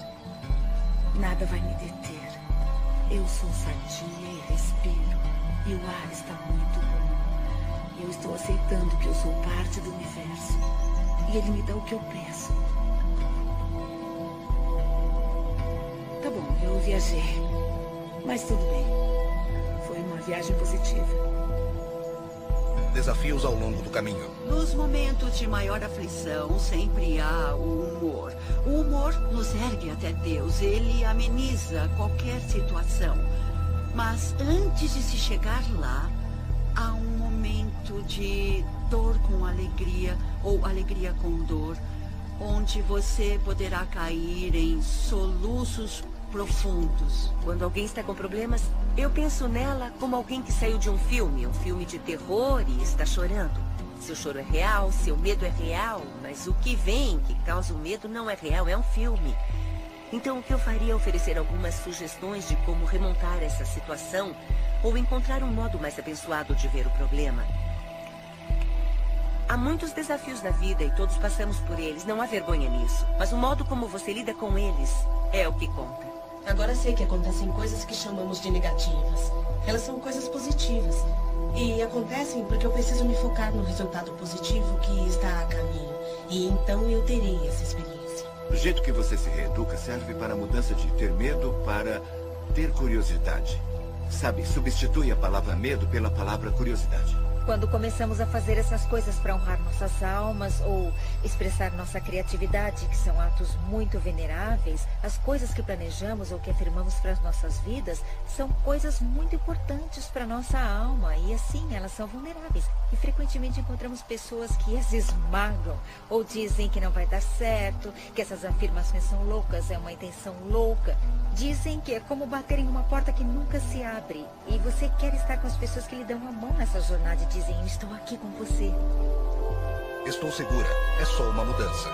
Nada vai me deter. Eu sou sadia e respiro. E o ar está muito bom. Eu estou aceitando que eu sou parte do universo. E ele me dá o que eu peço. Tá bom, eu viajei. Mas tudo bem. Foi uma viagem positiva. Desafios ao longo do caminho. Nos momentos de maior aflição, sempre há o humor. O humor nos ergue até Deus. Ele ameniza qualquer situação. Mas antes de se chegar lá, há um momento de dor com alegria, ou alegria com dor, onde você poderá cair em soluços profundos. Quando alguém está com problemas, eu penso nela como alguém que saiu de um filme de terror e está chorando. Seu choro é real, seu medo é real, mas o que vem, que causa o medo, não é real, é um filme. Então o que eu faria é oferecer algumas sugestões de como remontar essa situação ou encontrar um modo mais abençoado de ver o problema. Há muitos desafios na vida e todos passamos por eles, não há vergonha nisso. Mas o modo como você lida com eles é o que conta. Agora sei que acontecem coisas que chamamos de negativas. Elas são coisas positivas. E acontecem porque eu preciso me focar no resultado positivo que está a caminho. E então eu terei essa experiência. O jeito que você se reeduca serve para a mudança de ter medo para ter curiosidade. Sabe, substitui a palavra medo pela palavra curiosidade. Quando começamos a fazer essas coisas para honrar nossas almas ou expressar nossa criatividade, que são atos muito veneráveis, as coisas que planejamos ou que afirmamos para as nossas vidas são coisas muito importantes para nossa alma e assim elas são vulneráveis. E frequentemente encontramos pessoas que as esmagam ou dizem que não vai dar certo, que essas afirmações são loucas, é uma intenção louca. Dizem que é como bater em uma porta que nunca se abre. E você quer estar com as pessoas que lhe dão a mão nessa jornada e dizem: eu estou aqui com você. Estou segura. É só uma mudança.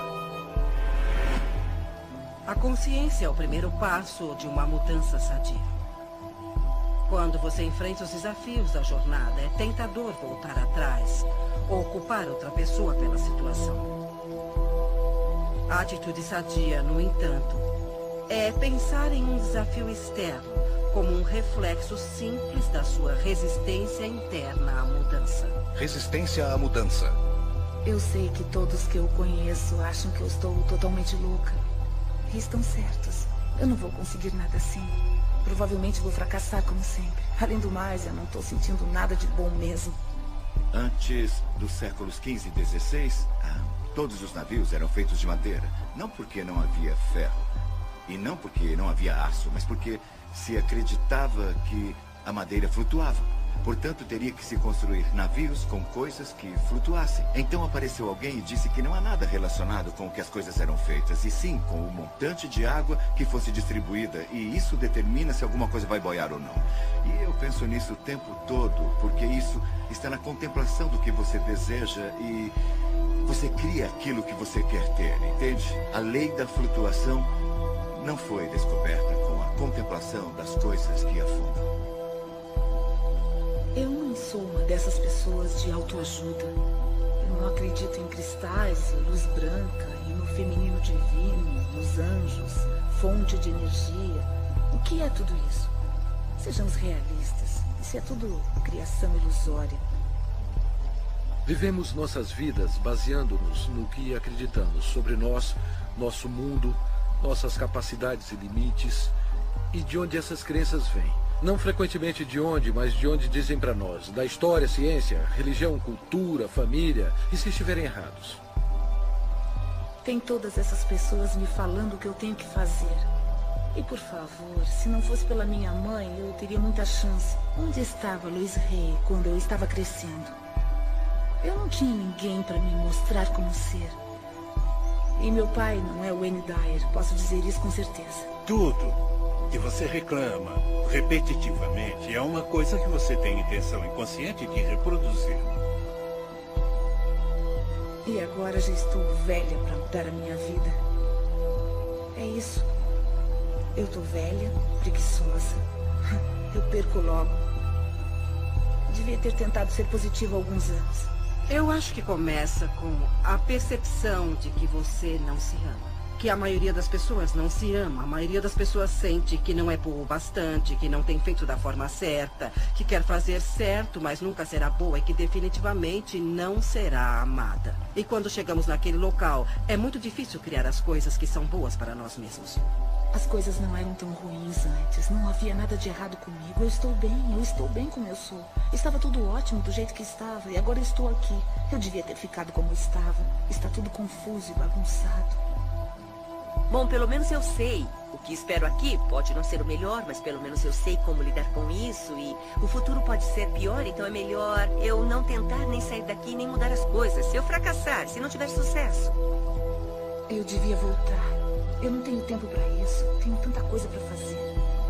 A consciência é o primeiro passo de uma mudança sadia. Quando você enfrenta os desafios da jornada, é tentador voltar atrás ou culpar outra pessoa pela situação. A atitude sadia, no entanto, é pensar em um desafio externo como um reflexo simples da sua resistência interna à mudança. Resistência à mudança. Eu sei que todos que eu conheço acham que eu estou totalmente louca. E estão certos. Eu não vou conseguir nada assim. Provavelmente vou fracassar como sempre. Além do mais, eu não estou sentindo nada de bom mesmo. Antes dos séculos XV e XVI, todos os navios eram feitos de madeira. Não porque não havia ferro. E não porque não havia aço, mas porque se acreditava que a madeira flutuava. Portanto, teria que se construir navios com coisas que flutuassem. Então apareceu alguém e disse que não há nada relacionado com o que as coisas eram feitas, e sim com o montante de água que fosse distribuída. E isso determina se alguma coisa vai boiar ou não. E eu penso nisso o tempo todo, porque isso está na contemplação do que você deseja e você cria aquilo que você quer ter, entende? A lei da flutuação não foi descoberta com a contemplação das coisas que afundam. Eu não sou uma dessas pessoas de autoajuda. Eu não acredito em cristais, em luz branca, e no feminino divino, nos anjos, fonte de energia. O que é tudo isso? Sejamos realistas. Isso é tudo criação ilusória. Vivemos nossas vidas baseando-nos no que acreditamos sobre nós, nosso mundo, nossas capacidades e limites, e de onde essas crenças vêm. Não frequentemente de onde, mas de onde dizem para nós, da história, ciência, religião, cultura, família, e se estiverem errados. Tem todas essas pessoas me falando o que eu tenho que fazer. E por favor, se não fosse pela minha mãe, eu teria muita chance. Onde estava Luiz Rey quando eu estava crescendo? Eu não tinha ninguém para me mostrar como ser. E meu pai não é o Wayne Dyer, posso dizer isso com certeza. Tudo que você reclama repetitivamente é uma coisa que você tem intenção inconsciente de reproduzir. E agora já estou velha para mudar a minha vida. É isso. Eu tô velha, preguiçosa. Eu perco logo. Devia ter tentado ser positiva há alguns anos. Eu acho que começa com a percepção de que você não se ama. Que a maioria das pessoas não se ama. A maioria das pessoas sente que não é boa o bastante, que não tem feito da forma certa, que quer fazer certo, mas nunca será boa e que definitivamente não será amada. E quando chegamos naquele local, é muito difícil criar as coisas que são boas para nós mesmos. As coisas não eram tão ruins antes. Não havia nada de errado comigo. Eu estou bem como eu sou. Estava tudo ótimo do jeito que estava e agora estou aqui. Eu devia ter ficado como estava. Está tudo confuso e bagunçado. Bom, pelo menos eu sei. O que espero aqui pode não ser o melhor, mas pelo menos eu sei como lidar com isso. E o futuro pode ser pior, então é melhor eu não tentar nem sair daqui, nem mudar as coisas. Se eu fracassar, se não tiver sucesso. Eu devia voltar. Eu não tenho tempo para isso. Tenho tanta coisa para fazer.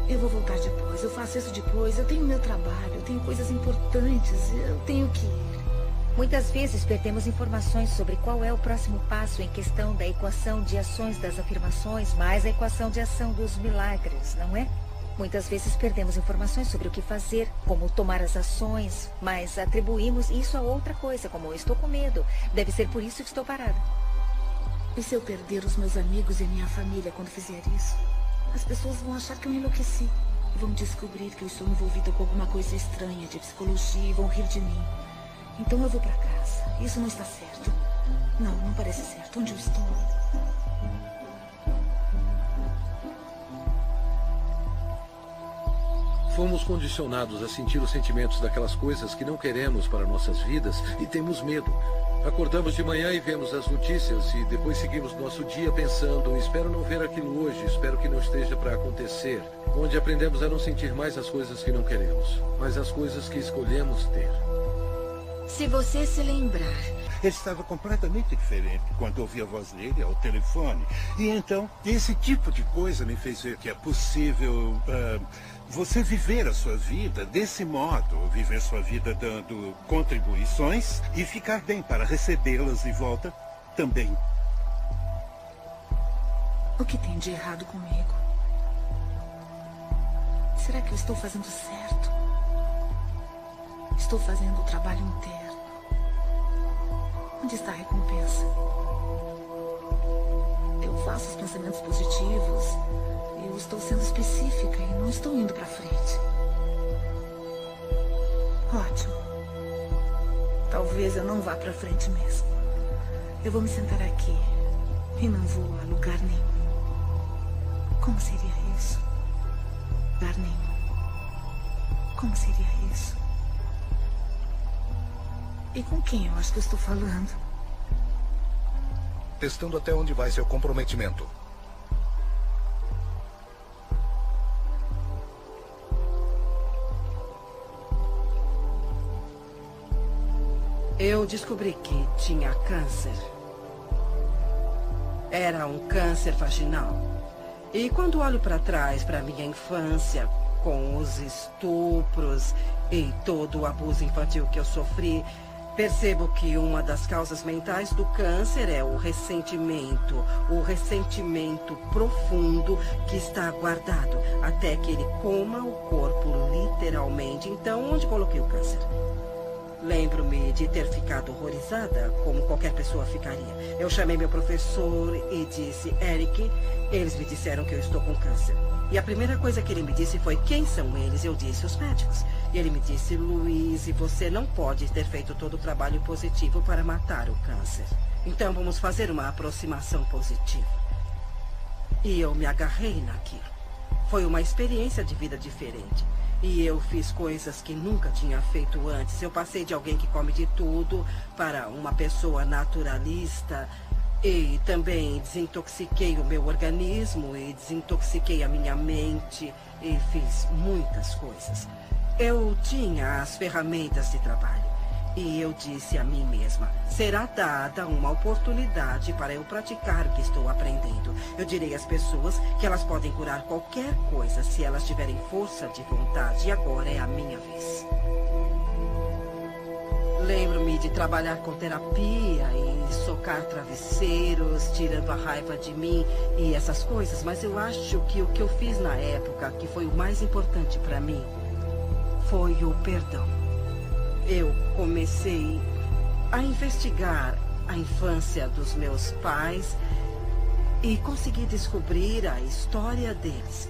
Eu vou voltar depois. Eu faço isso depois. Eu tenho meu trabalho. Eu tenho coisas importantes. Eu tenho que ir. Muitas vezes perdemos informações sobre qual é o próximo passo em questão da equação de ações das afirmações mais a equação de ação dos milagres, não é? Muitas vezes perdemos informações sobre o que fazer, como tomar as ações, mas atribuímos isso a outra coisa, como eu estou com medo. Deve ser por isso que estou parada. E se eu perder os meus amigos e minha família quando fizer isso? As pessoas vão achar que eu enlouqueci. E vão descobrir que eu estou envolvida com alguma coisa estranha de psicologia e vão rir de mim. Então eu vou para casa. Isso não está certo. Não parece certo. Onde eu estou? Fomos condicionados a sentir os sentimentos daquelas coisas que não queremos para nossas vidas e temos medo. Acordamos de manhã e vemos as notícias e depois seguimos nosso dia pensando, espero não ver aquilo hoje, espero que não esteja para acontecer. Onde aprendemos a não sentir mais as coisas que não queremos, mas as coisas que escolhemos ter. Se você se lembrar... Ele estava completamente diferente quando ouvi a voz dele ao telefone. E então, esse tipo de coisa me fez ver que é possível você viver a sua vida desse modo. Viver sua vida dando contribuições e ficar bem para recebê-las de volta também. O que tem de errado comigo? Será que eu estou fazendo certo? Estou fazendo o trabalho inteiro. Onde está a recompensa? Eu faço os pensamentos positivos. Eu estou sendo específica e não estou indo para frente. Ótimo. Talvez eu não vá para frente mesmo. Eu vou me sentar aqui e não vou a lugar nenhum. Como seria isso? Lugar nenhum. Como seria isso? E com quem eu acho que eu estou falando? Testando até onde vai seu comprometimento. Eu descobri que tinha câncer. Era um câncer vaginal. E quando olho para trás, para minha infância, com os estupros e todo o abuso infantil que eu sofri, percebo que uma das causas mentais do câncer é o ressentimento profundo que está guardado até que ele coma o corpo literalmente. Então, onde coloquei o câncer? Lembro-me de ter ficado horrorizada, como qualquer pessoa ficaria. Eu chamei meu professor e disse, Eric, eles me disseram que eu estou com câncer. E a primeira coisa que ele me disse foi, quem são eles? Eu disse, os médicos. E ele me disse, Louise, você não pode ter feito todo o trabalho positivo para matar o câncer. Então vamos fazer uma aproximação positiva. E eu me agarrei naquilo. Foi uma experiência de vida diferente. E eu fiz coisas que nunca tinha feito antes. Eu passei de alguém que come de tudo para uma pessoa naturalista. E também desintoxiquei o meu organismo e desintoxiquei a minha mente e fiz muitas coisas. Eu tinha as ferramentas de trabalho e eu disse a mim mesma, será dada uma oportunidade para eu praticar o que estou aprendendo. Eu direi às pessoas que elas podem curar qualquer coisa se elas tiverem força de vontade e agora é a minha vez. Lembro-me de trabalhar com terapia e socar travesseiros, tirando a raiva de mim e essas coisas, mas eu acho que o que eu fiz na época, que foi o mais importante para mim, foi o perdão. Eu comecei a investigar a infância dos meus pais e consegui descobrir a história deles.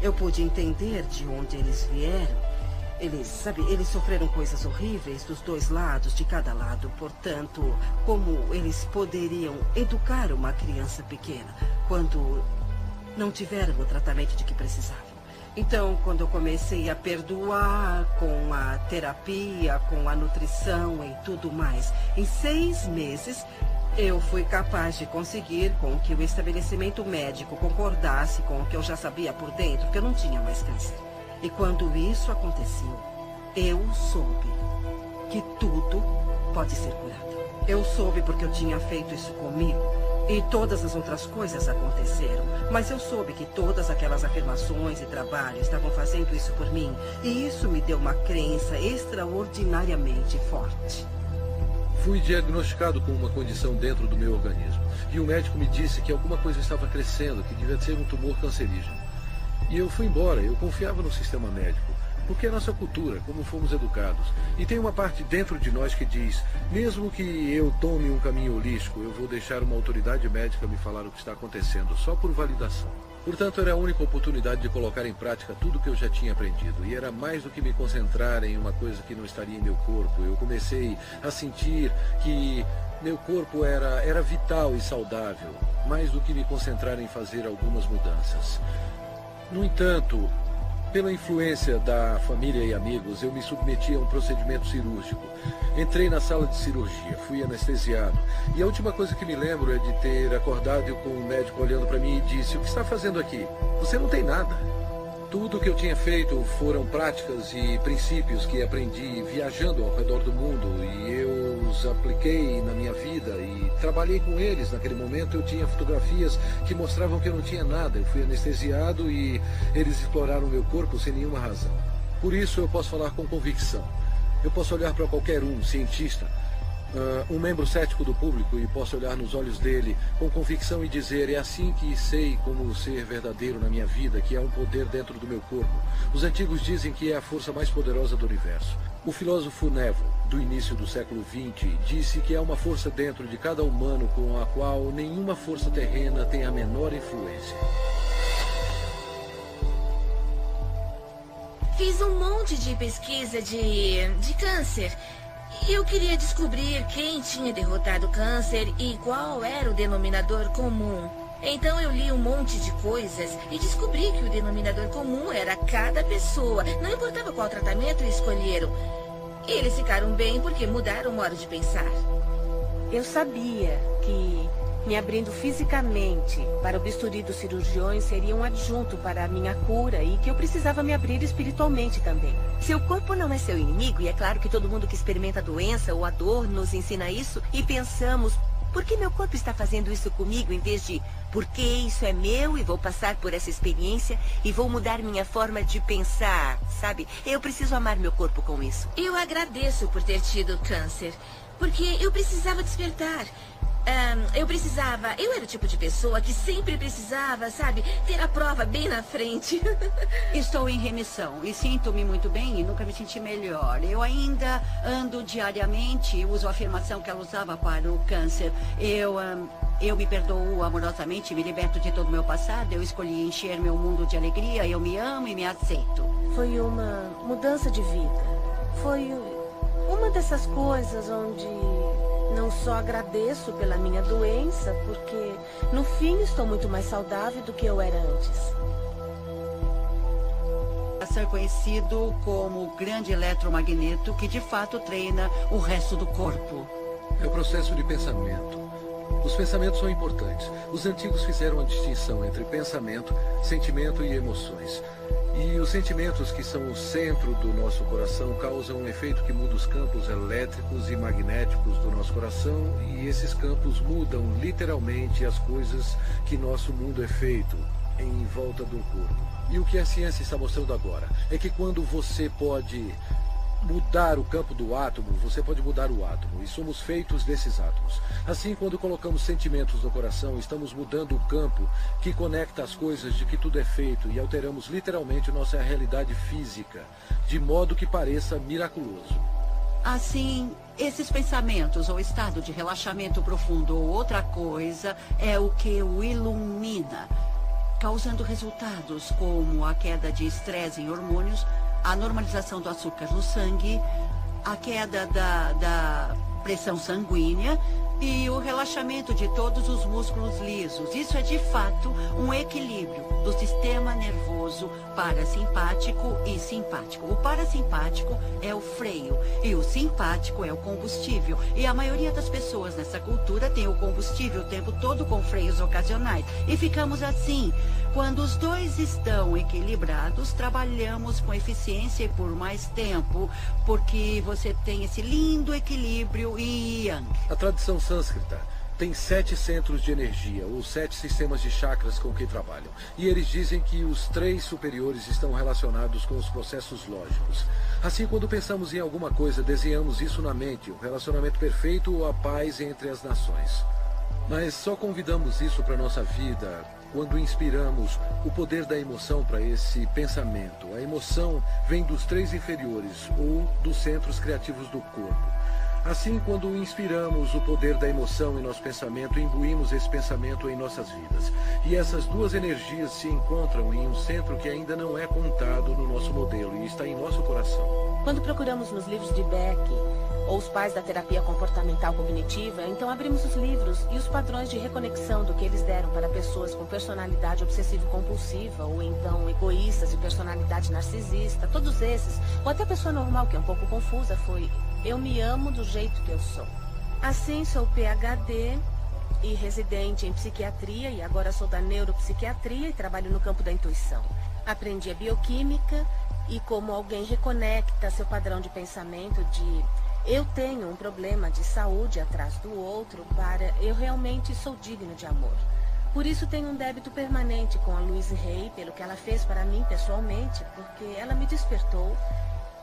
Eu pude entender de onde eles vieram. Eles sofreram coisas horríveis dos dois lados, de cada lado. Portanto, como eles poderiam educar uma criança pequena quando não tiveram o tratamento de que precisavam? Então, quando eu comecei a perdoar com a terapia, com a nutrição e tudo mais, em 6 meses, eu fui capaz de conseguir com que o estabelecimento médico concordasse com o que eu já sabia por dentro, que eu não tinha mais câncer. E quando isso aconteceu, eu soube que tudo pode ser curado. Eu soube porque eu tinha feito isso comigo e todas as outras coisas aconteceram. Mas eu soube que todas aquelas afirmações e trabalho estavam fazendo isso por mim. E isso me deu uma crença extraordinariamente forte. Fui diagnosticado com uma condição dentro do meu organismo. E o médico me disse que alguma coisa estava crescendo, que devia ser um tumor cancerígeno. E eu fui embora, eu confiava no sistema médico, porque é a nossa cultura, como fomos educados. E tem uma parte dentro de nós que diz, mesmo que eu tome um caminho holístico, eu vou deixar uma autoridade médica me falar o que está acontecendo, só por validação. Portanto, era a única oportunidade de colocar em prática tudo o que eu já tinha aprendido. E era mais do que me concentrar em uma coisa que não estaria em meu corpo. Eu comecei a sentir que meu corpo era vital e saudável, mais do que me concentrar em fazer algumas mudanças. No entanto, pela influência da família e amigos, eu me submeti a um procedimento cirúrgico. Entrei na sala de cirurgia, fui anestesiado. E a última coisa que me lembro é de ter acordado com o médico olhando para mim e disse, o que está fazendo aqui? Você não tem nada. Tudo o que eu tinha feito foram práticas e princípios que aprendi viajando ao redor do mundo e eu os apliquei na minha vida e trabalhei com eles. Naquele momento eu tinha fotografias que mostravam que eu não tinha nada. Eu fui anestesiado e eles exploraram meu corpo sem nenhuma razão. Por isso eu posso falar com convicção. Eu posso olhar para qualquer cientista, um membro cético do público e posso olhar nos olhos dele com convicção e dizer, é assim que sei como ser verdadeiro na minha vida, que é um poder dentro do meu corpo. Os antigos dizem que é a força mais poderosa do universo. O filósofo Neville, do início do século XX, disse que há uma força dentro de cada humano com a qual nenhuma força terrena tem a menor influência. Fiz um monte de pesquisa de câncer. Eu queria descobrir quem tinha derrotado o câncer e qual era o denominador comum. Então eu li um monte de coisas e descobri que o denominador comum era cada pessoa. Não importava qual tratamento escolheram. Eles ficaram bem porque mudaram o modo de pensar. Eu sabia que me abrindo fisicamente para o bisturi dos cirurgiões seria um adjunto para a minha cura e que eu precisava me abrir espiritualmente também. Seu corpo não é seu inimigo e é claro que todo mundo que experimenta a doença ou a dor nos ensina isso e pensamos, por que meu corpo está fazendo isso comigo em vez de, porque isso é meu e vou passar por essa experiência e vou mudar minha forma de pensar, sabe? Eu preciso amar meu corpo com isso. Eu agradeço por ter tido câncer, porque eu precisava despertar. Eu era o tipo de pessoa que sempre precisava, sabe, ter a prova bem na frente. Estou em remissão e sinto-me muito bem e nunca me senti melhor. Eu ainda ando diariamente, uso a afirmação que ela usava para o câncer. Eu me perdoo amorosamente, me liberto de todo o meu passado, eu escolhi encher meu mundo de alegria, eu me amo e me aceito. Foi uma mudança de vida. Foi uma dessas coisas onde não só agradeço pela minha doença, porque no fim estou muito mais saudável do que eu era antes. A ser conhecido como o grande eletromagneto que de fato treina o resto do corpo. É o processo de pensamento. Os pensamentos são importantes. Os antigos fizeram a distinção entre pensamento, sentimento e emoções. E os sentimentos, que são o centro do nosso coração, causam um efeito que muda os campos elétricos e magnéticos do nosso coração, e esses campos mudam literalmente as coisas que nosso mundo é feito em volta do corpo. E o que a ciência está mostrando agora é que quando você pode mudar o campo do átomo, você pode mudar o átomo, e somos feitos desses átomos. Assim, quando colocamos sentimentos no coração, estamos mudando o campo que conecta as coisas de que tudo é feito, e alteramos literalmente nossa realidade física, de modo que pareça miraculoso. Assim, esses pensamentos ou estado de relaxamento profundo ou outra coisa é o que o ilumina, causando resultados como a queda de estresse em hormônios, a normalização do açúcar no sangue, a queda da pressão sanguínea e o relaxamento de todos os músculos lisos. Isso é, de fato, um equilíbrio do sistema nervoso parasimpático e simpático. O parasimpático é o freio e o simpático é o combustível. E a maioria das pessoas nessa cultura tem o combustível o tempo todo com freios ocasionais. E ficamos assim. Quando os dois estão equilibrados, trabalhamos com eficiência e por mais tempo, porque você tem esse lindo equilíbrio e yang. A tradição sânscrita tem 7 centros de energia, ou 7 sistemas de chakras com que trabalham. E eles dizem que os 3 superiores estão relacionados com os processos lógicos. Assim, quando pensamos em alguma coisa, desenhamos isso na mente, o relacionamento perfeito ou a paz entre as nações. Mas só convidamos isso para a nossa vida quando inspiramos o poder da emoção para esse pensamento. A emoção vem dos 3 inferiores, ou dos centros criativos do corpo. Assim, quando inspiramos o poder da emoção em nosso pensamento, imbuímos esse pensamento em nossas vidas. E essas duas energias se encontram em um centro que ainda não é contado no nosso modelo e está em nosso coração. Quando procuramos nos livros de Beck, ou os pais da terapia comportamental cognitiva, então abrimos os livros e os padrões de reconexão do que eles deram para pessoas com personalidade obsessivo-compulsiva, ou então egoístas de personalidade narcisista, todos esses, ou até a pessoa normal, que é um pouco confusa, foi: eu me amo do jeito que eu sou. Assim, sou PhD e residente em psiquiatria, e agora sou da neuropsiquiatria e trabalho no campo da intuição. Aprendi a bioquímica e como alguém reconecta seu padrão de pensamento de eu tenho um problema de saúde atrás do outro para eu realmente sou digno de amor. Por isso tenho um débito permanente com a Louise Hay pelo que ela fez para mim pessoalmente, porque ela me despertou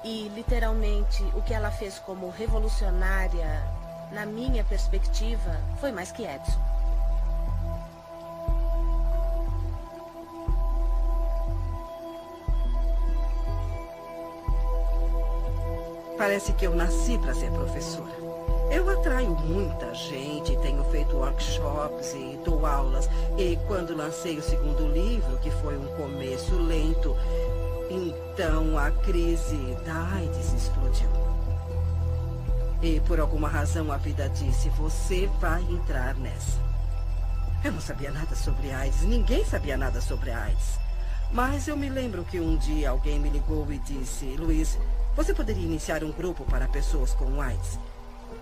e literalmente o que ela fez como revolucionária, na minha perspectiva, foi mais que Edison. Parece que eu nasci para ser professora. Eu atraio muita gente, tenho feito workshops e dou aulas. E quando lancei o segundo livro, que foi um começo lento, então a crise da AIDS explodiu. E por alguma razão a vida disse: você vai entrar nessa. Eu não sabia nada sobre AIDS, ninguém sabia nada sobre AIDS. Mas eu me lembro que um dia alguém me ligou e disse: Luiz, você poderia iniciar um grupo para pessoas com AIDS?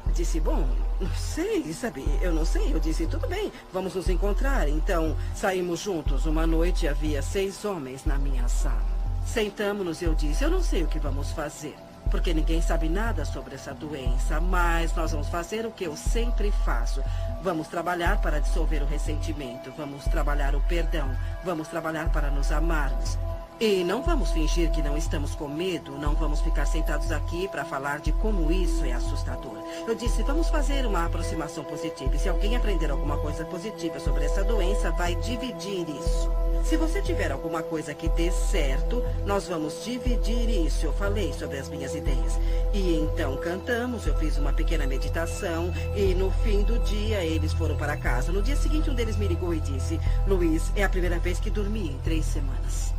Eu disse: bom, não sei, sabe? Eu não sei. Eu disse: tudo bem, vamos nos encontrar. Então, saímos juntos. Uma noite havia 6 homens na minha sala. Sentamos-nos e eu disse: eu não sei o que vamos fazer, porque ninguém sabe nada sobre essa doença, mas nós vamos fazer o que eu sempre faço. Vamos trabalhar para dissolver o ressentimento, vamos trabalhar o perdão, vamos trabalhar para nos amarmos. E não vamos fingir que não estamos com medo, não vamos ficar sentados aqui para falar de como isso é assustador. Eu disse: vamos fazer uma aproximação positiva. E se alguém aprender alguma coisa positiva sobre essa doença, vai dividir isso. Se você tiver alguma coisa que dê certo, nós vamos dividir isso. Eu falei sobre as minhas ideias. E então cantamos, eu fiz uma pequena meditação e no fim do dia eles foram para casa. No dia seguinte um deles me ligou e disse: Luiz, é a primeira vez que dormi em 3 semanas.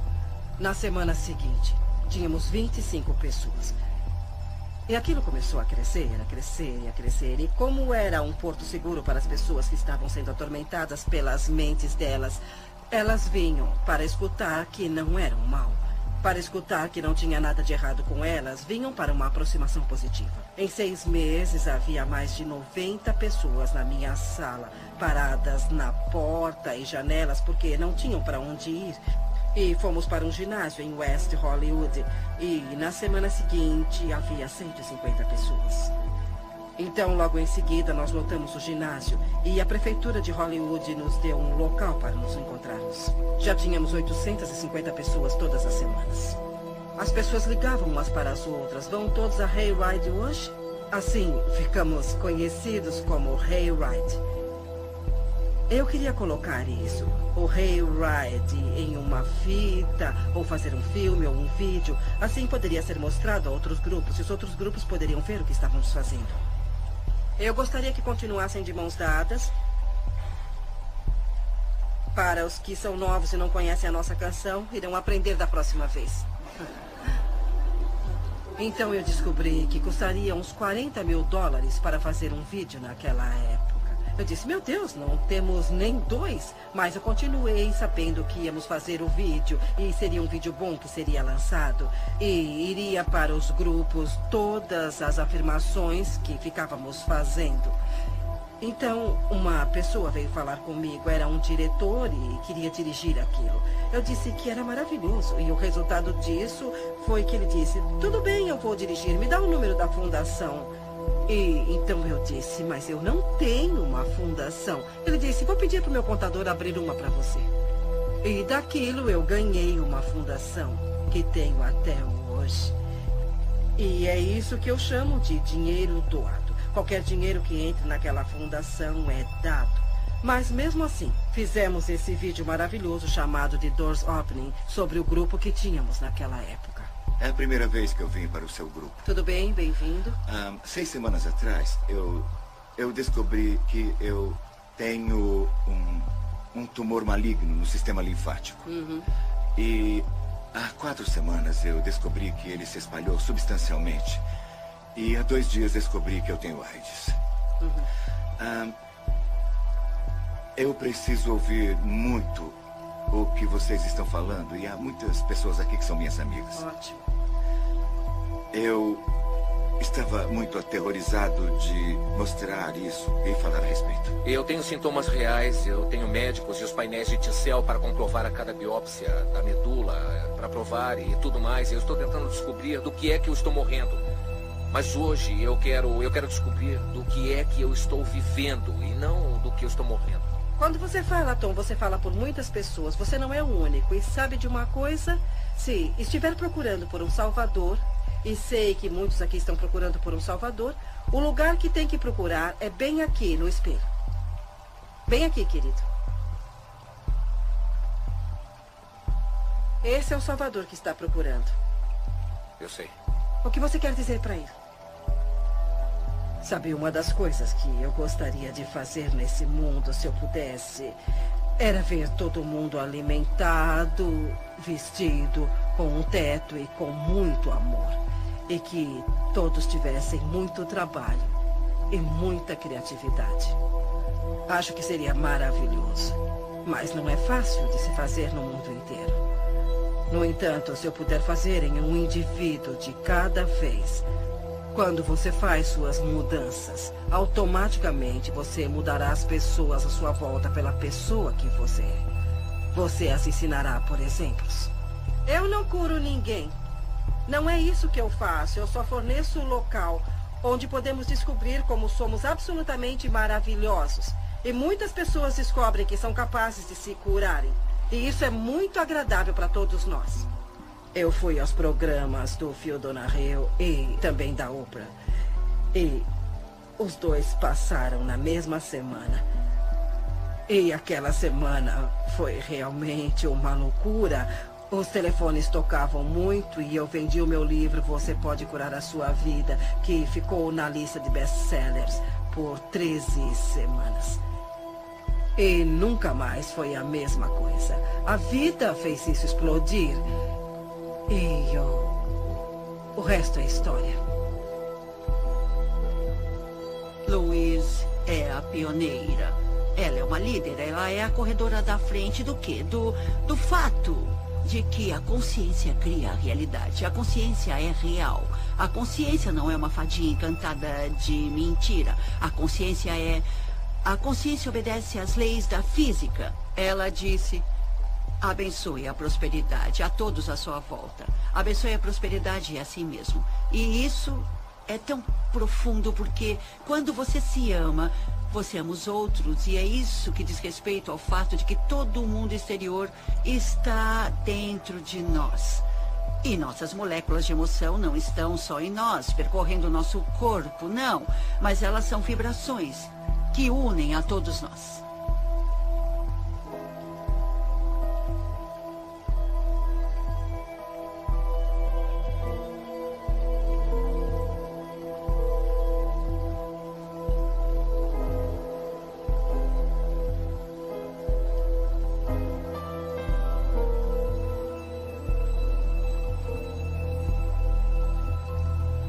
Na semana seguinte, tínhamos 25 pessoas. E aquilo começou a crescer, a crescer e a crescer. E como era um porto seguro para as pessoas que estavam sendo atormentadas pelas mentes delas, elas vinham para escutar que não eram mal. para escutar que não tinha nada de errado com elas, vinham para uma aproximação positiva. Em 6 meses, havia mais de 90 pessoas na minha sala, paradas na porta e janelas porque não tinham para onde ir. E fomos para um ginásio em West Hollywood. E na semana seguinte, havia 150 pessoas. Então, logo em seguida, nós lotamos o ginásio e a prefeitura de Hollywood nos deu um local para nos encontrarmos. Já tínhamos 850 pessoas todas as semanas. As pessoas ligavam umas para as outras. Vão todos a Hayride hoje? Assim, ficamos conhecidos como Hayride. Eu queria colocar isso, o Hayride, em uma fita, ou fazer um filme ou um vídeo. Assim poderia ser mostrado a outros grupos e os outros grupos poderiam ver o que estávamos fazendo. Eu gostaria que continuassem de mãos dadas. Para os que são novos e não conhecem a nossa canção, irão aprender da próxima vez. Então eu descobri que custaria uns $40 mil para fazer um vídeo naquela época. Eu disse, meu Deus, não temos nem 2. Mas eu continuei sabendo que íamos fazer o vídeo e seria um vídeo bom que seria lançado. E iria para os grupos todas as afirmações que ficávamos fazendo. Então, uma pessoa veio falar comigo, era um diretor e queria dirigir aquilo. Eu disse que era maravilhoso e o resultado disso foi que ele disse, tudo bem, eu vou dirigir, me dá o número da fundação. E então eu disse, mas eu não tenho uma fundação. Ele disse, vou pedir para o meu contador abrir uma para você. E daquilo eu ganhei uma fundação que tenho até hoje. E é isso que eu chamo de dinheiro doado. Qualquer dinheiro que entre naquela fundação é dado. Mas mesmo assim, fizemos esse vídeo maravilhoso chamado de Doors Opening sobre o grupo que tínhamos naquela época. É a primeira vez que eu vim para o seu grupo. Tudo bem, bem-vindo. 6 semanas atrás, eu descobri que eu tenho um tumor maligno no sistema linfático. E há 4 semanas eu descobri que ele se espalhou substancialmente. E há 2 dias descobri que eu tenho AIDS. Eu preciso ouvir muito o que vocês estão falando. E há muitas pessoas aqui que são minhas amigas. Ótimo. Eu estava muito aterrorizado de mostrar isso e falar a respeito. Eu tenho sintomas reais, eu tenho médicos e os painéis de T-cell para comprovar a cada biópsia da medula, para provar e tudo mais. Eu estou tentando descobrir do que é que eu estou morrendo. Mas hoje eu quero descobrir do que é que eu estou vivendo e não do que eu estou morrendo. Quando você fala, Tom, você fala por muitas pessoas. Você não é o único. E sabe de uma coisa? Se estiver procurando por um salvador, e sei que muitos aqui estão procurando por um salvador, o lugar que tem que procurar é bem aqui no espelho. Bem aqui, querido. Esse é o salvador que está procurando. Eu sei. O que você quer dizer para ele? Sabe, uma das coisas que eu gostaria de fazer nesse mundo, se eu pudesse, era ver todo mundo alimentado, vestido, com um teto e com muito amor. E que todos tivessem muito trabalho e muita criatividade. Acho que seria maravilhoso. Mas não é fácil de se fazer no mundo inteiro. No entanto, se eu puder fazer em um indivíduo de cada vez, quando você faz suas mudanças, automaticamente você mudará as pessoas à sua volta pela pessoa que você é. Você as ensinará por exemplos. Eu não curo ninguém. Não é isso que eu faço. Eu só forneço um local onde podemos descobrir como somos absolutamente maravilhosos. E muitas pessoas descobrem que são capazes de se curarem. E isso é muito agradável para todos nós. Eu fui aos programas do Phil Donahue e também da Oprah. E os dois passaram na mesma semana. E aquela semana foi realmente uma loucura. Os telefones tocavam muito e eu vendi o meu livro Você Pode Curar a Sua Vida, que ficou na lista de best-sellers por 13 semanas. E nunca mais foi a mesma coisa. A vida fez isso explodir. E o resto é história. Louise é a pioneira. Ela é uma líder, ela é a corredora da frente do quê? Do fato. de que a consciência cria a realidade. A consciência é real. A consciência não é uma fadinha encantada de mentira. A consciência obedece às leis da física. Ela disse: abençoe a prosperidade a todos à sua volta. Abençoe a prosperidade a si mesmo. E isso é tão profundo porque quando você se ama, você ama os outros. E é isso que diz respeito ao fato de que todo o mundo exterior está dentro de nós. E nossas moléculas de emoção não estão só em nós, percorrendo o nosso corpo, não. Mas elas são vibrações que unem a todos nós.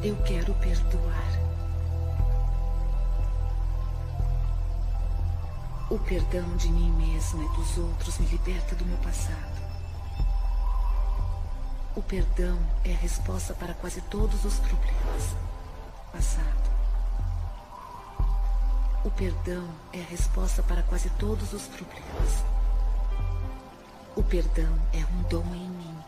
Eu quero perdoar. O perdão de mim mesma e dos outros me liberta do meu passado. O perdão é a resposta para quase todos os problemas. Passado. O perdão é a resposta para quase todos os problemas. O perdão é um dom em mim.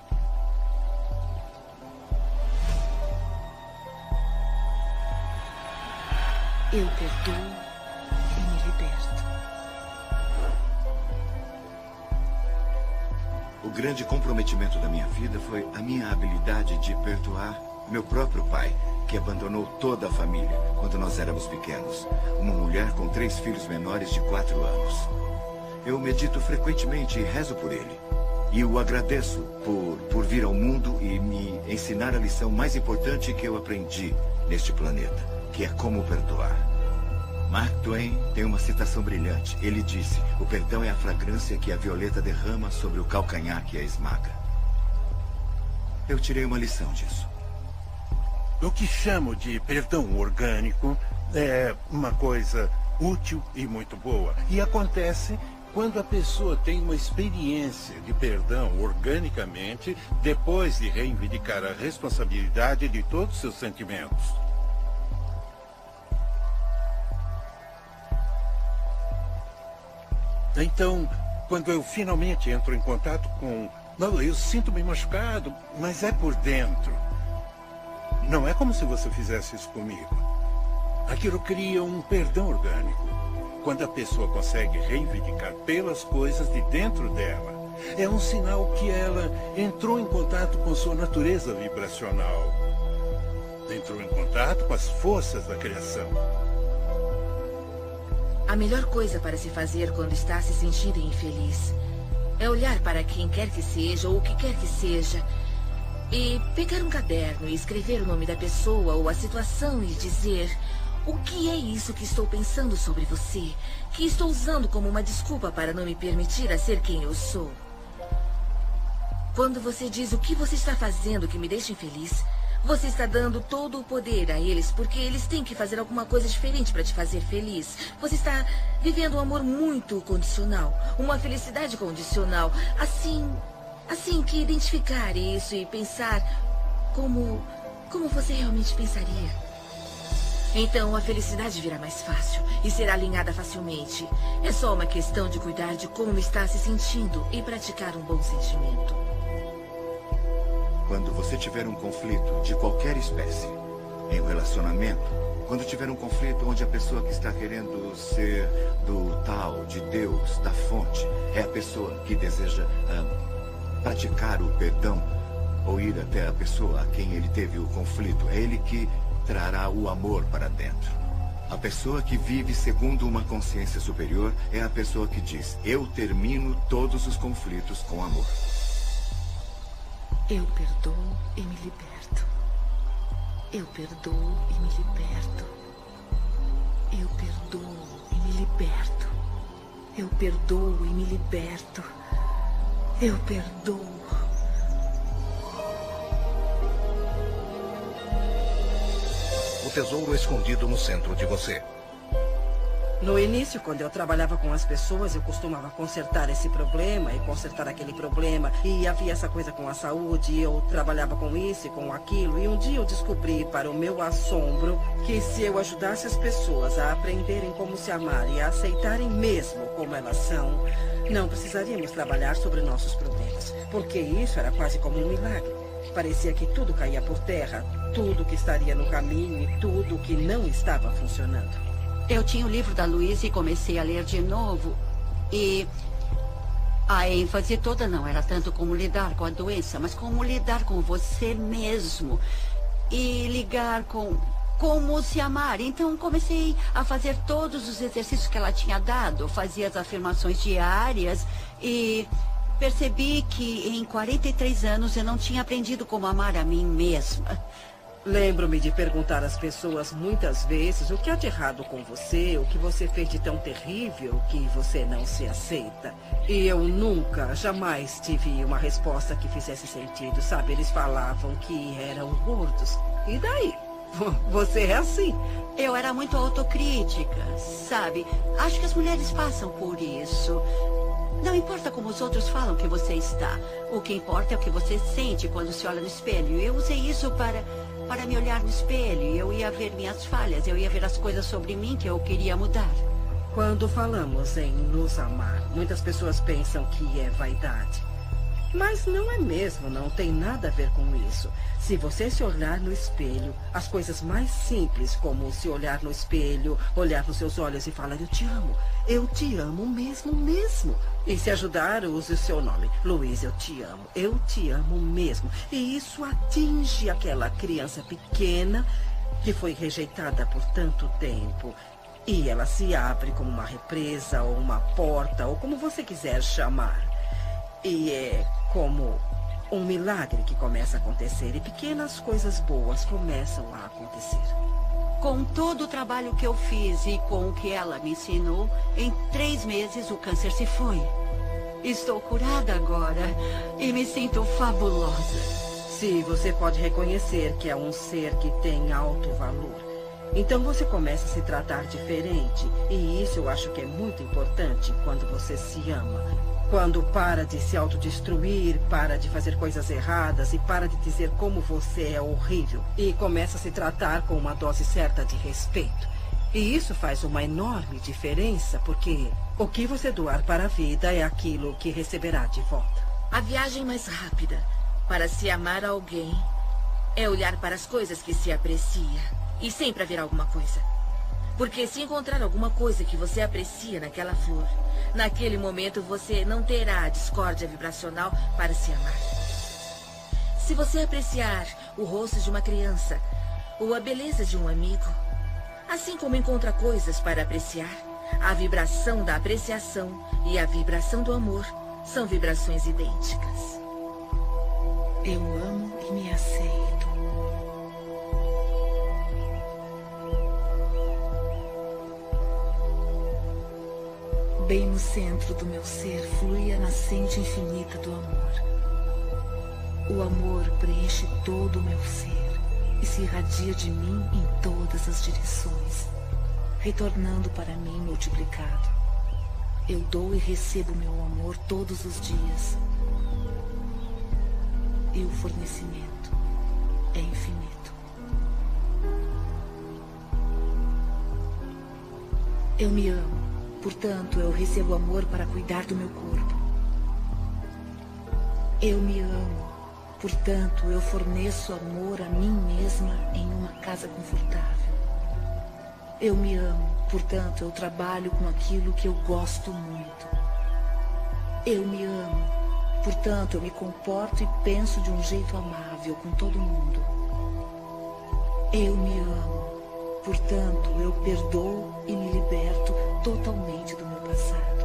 Eu perdoo e me liberto. O grande comprometimento da minha vida foi a minha habilidade de perdoar meu próprio pai, que abandonou toda a família quando nós éramos pequenos. Uma mulher com 3 filhos menores de 4 anos. Eu medito frequentemente e rezo por ele. E o agradeço por vir ao mundo e me ensinar a lição mais importante que eu aprendi neste planeta, que é como perdoar. Mark Twain tem uma citação brilhante. Ele disse: o perdão é a fragrância que a violeta derrama sobre o calcanhar que a esmaga. Eu tirei uma lição disso. O que chamo de perdão orgânico é uma coisa útil e muito boa. E acontece quando a pessoa tem uma experiência de perdão organicamente, depois de reivindicar a responsabilidade de todos os seus sentimentos. Então, quando eu finalmente entro em contato com... Eu sinto-me machucado, mas é por dentro. Não é como se você fizesse isso comigo. Aquilo cria um perdão orgânico. Quando a pessoa consegue reivindicar pelas coisas de dentro dela, é um sinal que ela entrou em contato com sua natureza vibracional. Entrou em contato com as forças da criação. A melhor coisa para se fazer quando está se sentindo infeliz é olhar para quem quer que seja ou o que quer que seja e pegar um caderno e escrever o nome da pessoa ou a situação e dizer: o que é isso que estou pensando sobre você, que estou usando como uma desculpa para não me permitir a ser quem eu sou? Quando você diz o que você está fazendo que me deixa infeliz, você está dando todo o poder a eles, porque eles têm que fazer alguma coisa diferente para te fazer feliz. Você está vivendo um amor muito condicional, uma felicidade condicional. Assim que identificar isso e pensar como você realmente pensaria. Então a felicidade virá mais fácil e será alinhada facilmente. É só uma questão de cuidar de como está se sentindo e praticar um bom sentimento. Quando você tiver um conflito de qualquer espécie, em um relacionamento, quando tiver um conflito onde a pessoa que está querendo ser do tal, de Deus, da fonte, é a pessoa que deseja praticar o perdão, ou ir até a pessoa a quem ele teve o conflito, é ele que trará o amor para dentro. A pessoa que vive segundo uma consciência superior é a pessoa que diz: eu termino todos os conflitos com amor. Eu perdoo e me liberto. Eu perdoo e me liberto. Eu perdoo e me liberto. Eu perdoo e me liberto. Eu perdoo. O tesouro escondido no centro de você. No início, quando eu trabalhava com as pessoas, eu costumava consertar esse problema e consertar aquele problema. E havia essa coisa com a saúde, e eu trabalhava com isso e com aquilo. E um dia eu descobri, para o meu assombro, que se eu ajudasse as pessoas a aprenderem como se amar e a aceitarem mesmo como elas são, não precisaríamos trabalhar sobre nossos problemas. Porque isso era quase como um milagre. Parecia que tudo caía por terra, tudo que estaria no caminho e tudo que não estava funcionando. Eu tinha o livro da Louise e comecei a ler de novo. E a ênfase toda não era tanto como lidar com a doença, mas como lidar com você mesmo. E ligar com como se amar. Então comecei a fazer todos os exercícios que ela tinha dado. Fazia as afirmações diárias e percebi que em 43 anos eu não tinha aprendido como amar a mim mesma. Lembro-me de perguntar às pessoas muitas vezes o que há de errado com você, o que você fez de tão terrível que você não se aceita. E eu nunca, jamais tive uma resposta que fizesse sentido, sabe? Eles falavam que eram gordos. E daí? Você é assim. Eu era muito autocrítica, sabe? Acho que as mulheres passam por isso. Não importa como os outros falam que você está. O que importa é o que você sente quando se olha no espelho. Eu usei isso para me olhar no espelho. Eu ia ver minhas falhas. Eu ia ver as coisas sobre mim que eu queria mudar. Quando falamos em nos amar, muitas pessoas pensam que é vaidade. Mas não é mesmo, não tem nada a ver com isso. Se você se olhar no espelho, as coisas mais simples, como se olhar no espelho, olhar nos seus olhos e falar, eu te amo mesmo. E se ajudar, use o seu nome. Louise, eu te amo mesmo. E isso atinge aquela criança pequena que foi rejeitada por tanto tempo. E ela se abre como uma represa, ou uma porta, ou como você quiser chamar. E é como um milagre que começa a acontecer. E pequenas coisas boas começam a acontecer. Com todo o trabalho que eu fiz e com o que ela me ensinou, em 3 meses o câncer se foi. Estou curada agora e me sinto fabulosa. Se você pode reconhecer que é um ser que tem alto valor, então você começa a se tratar diferente. E isso eu acho que é muito importante quando você se ama. Quando para de se autodestruir, para de fazer coisas erradas e para de dizer como você é horrível. E começa a se tratar com uma dose certa de respeito. E isso faz uma enorme diferença, porque o que você doar para a vida é aquilo que receberá de volta. A viagem mais rápida para se amar alguém é olhar para as coisas que se aprecia. E sempre haverá alguma coisa. Porque se encontrar alguma coisa que você aprecia naquela flor, naquele momento você não terá a discórdia vibracional para se amar. Se você apreciar o rosto de uma criança ou a beleza de um amigo, assim como encontra coisas para apreciar, a vibração da apreciação e a vibração do amor são vibrações idênticas. Eu amo e me aceito. Bem no centro do meu ser flui a nascente infinita do amor. O amor preenche todo o meu ser e se irradia de mim em todas as direções, retornando para mim multiplicado. Eu dou e recebo meu amor todos os dias. E o fornecimento é infinito. Eu me amo. Portanto, eu recebo amor para cuidar do meu corpo. Eu me amo. Portanto, eu forneço amor a mim mesma em uma casa confortável. Eu me amo. Portanto, eu trabalho com aquilo que eu gosto muito. Eu me amo. Portanto, eu me comporto e penso de um jeito amável com todo mundo. Eu me amo. Portanto, eu perdoo e me liberto totalmente do meu passado.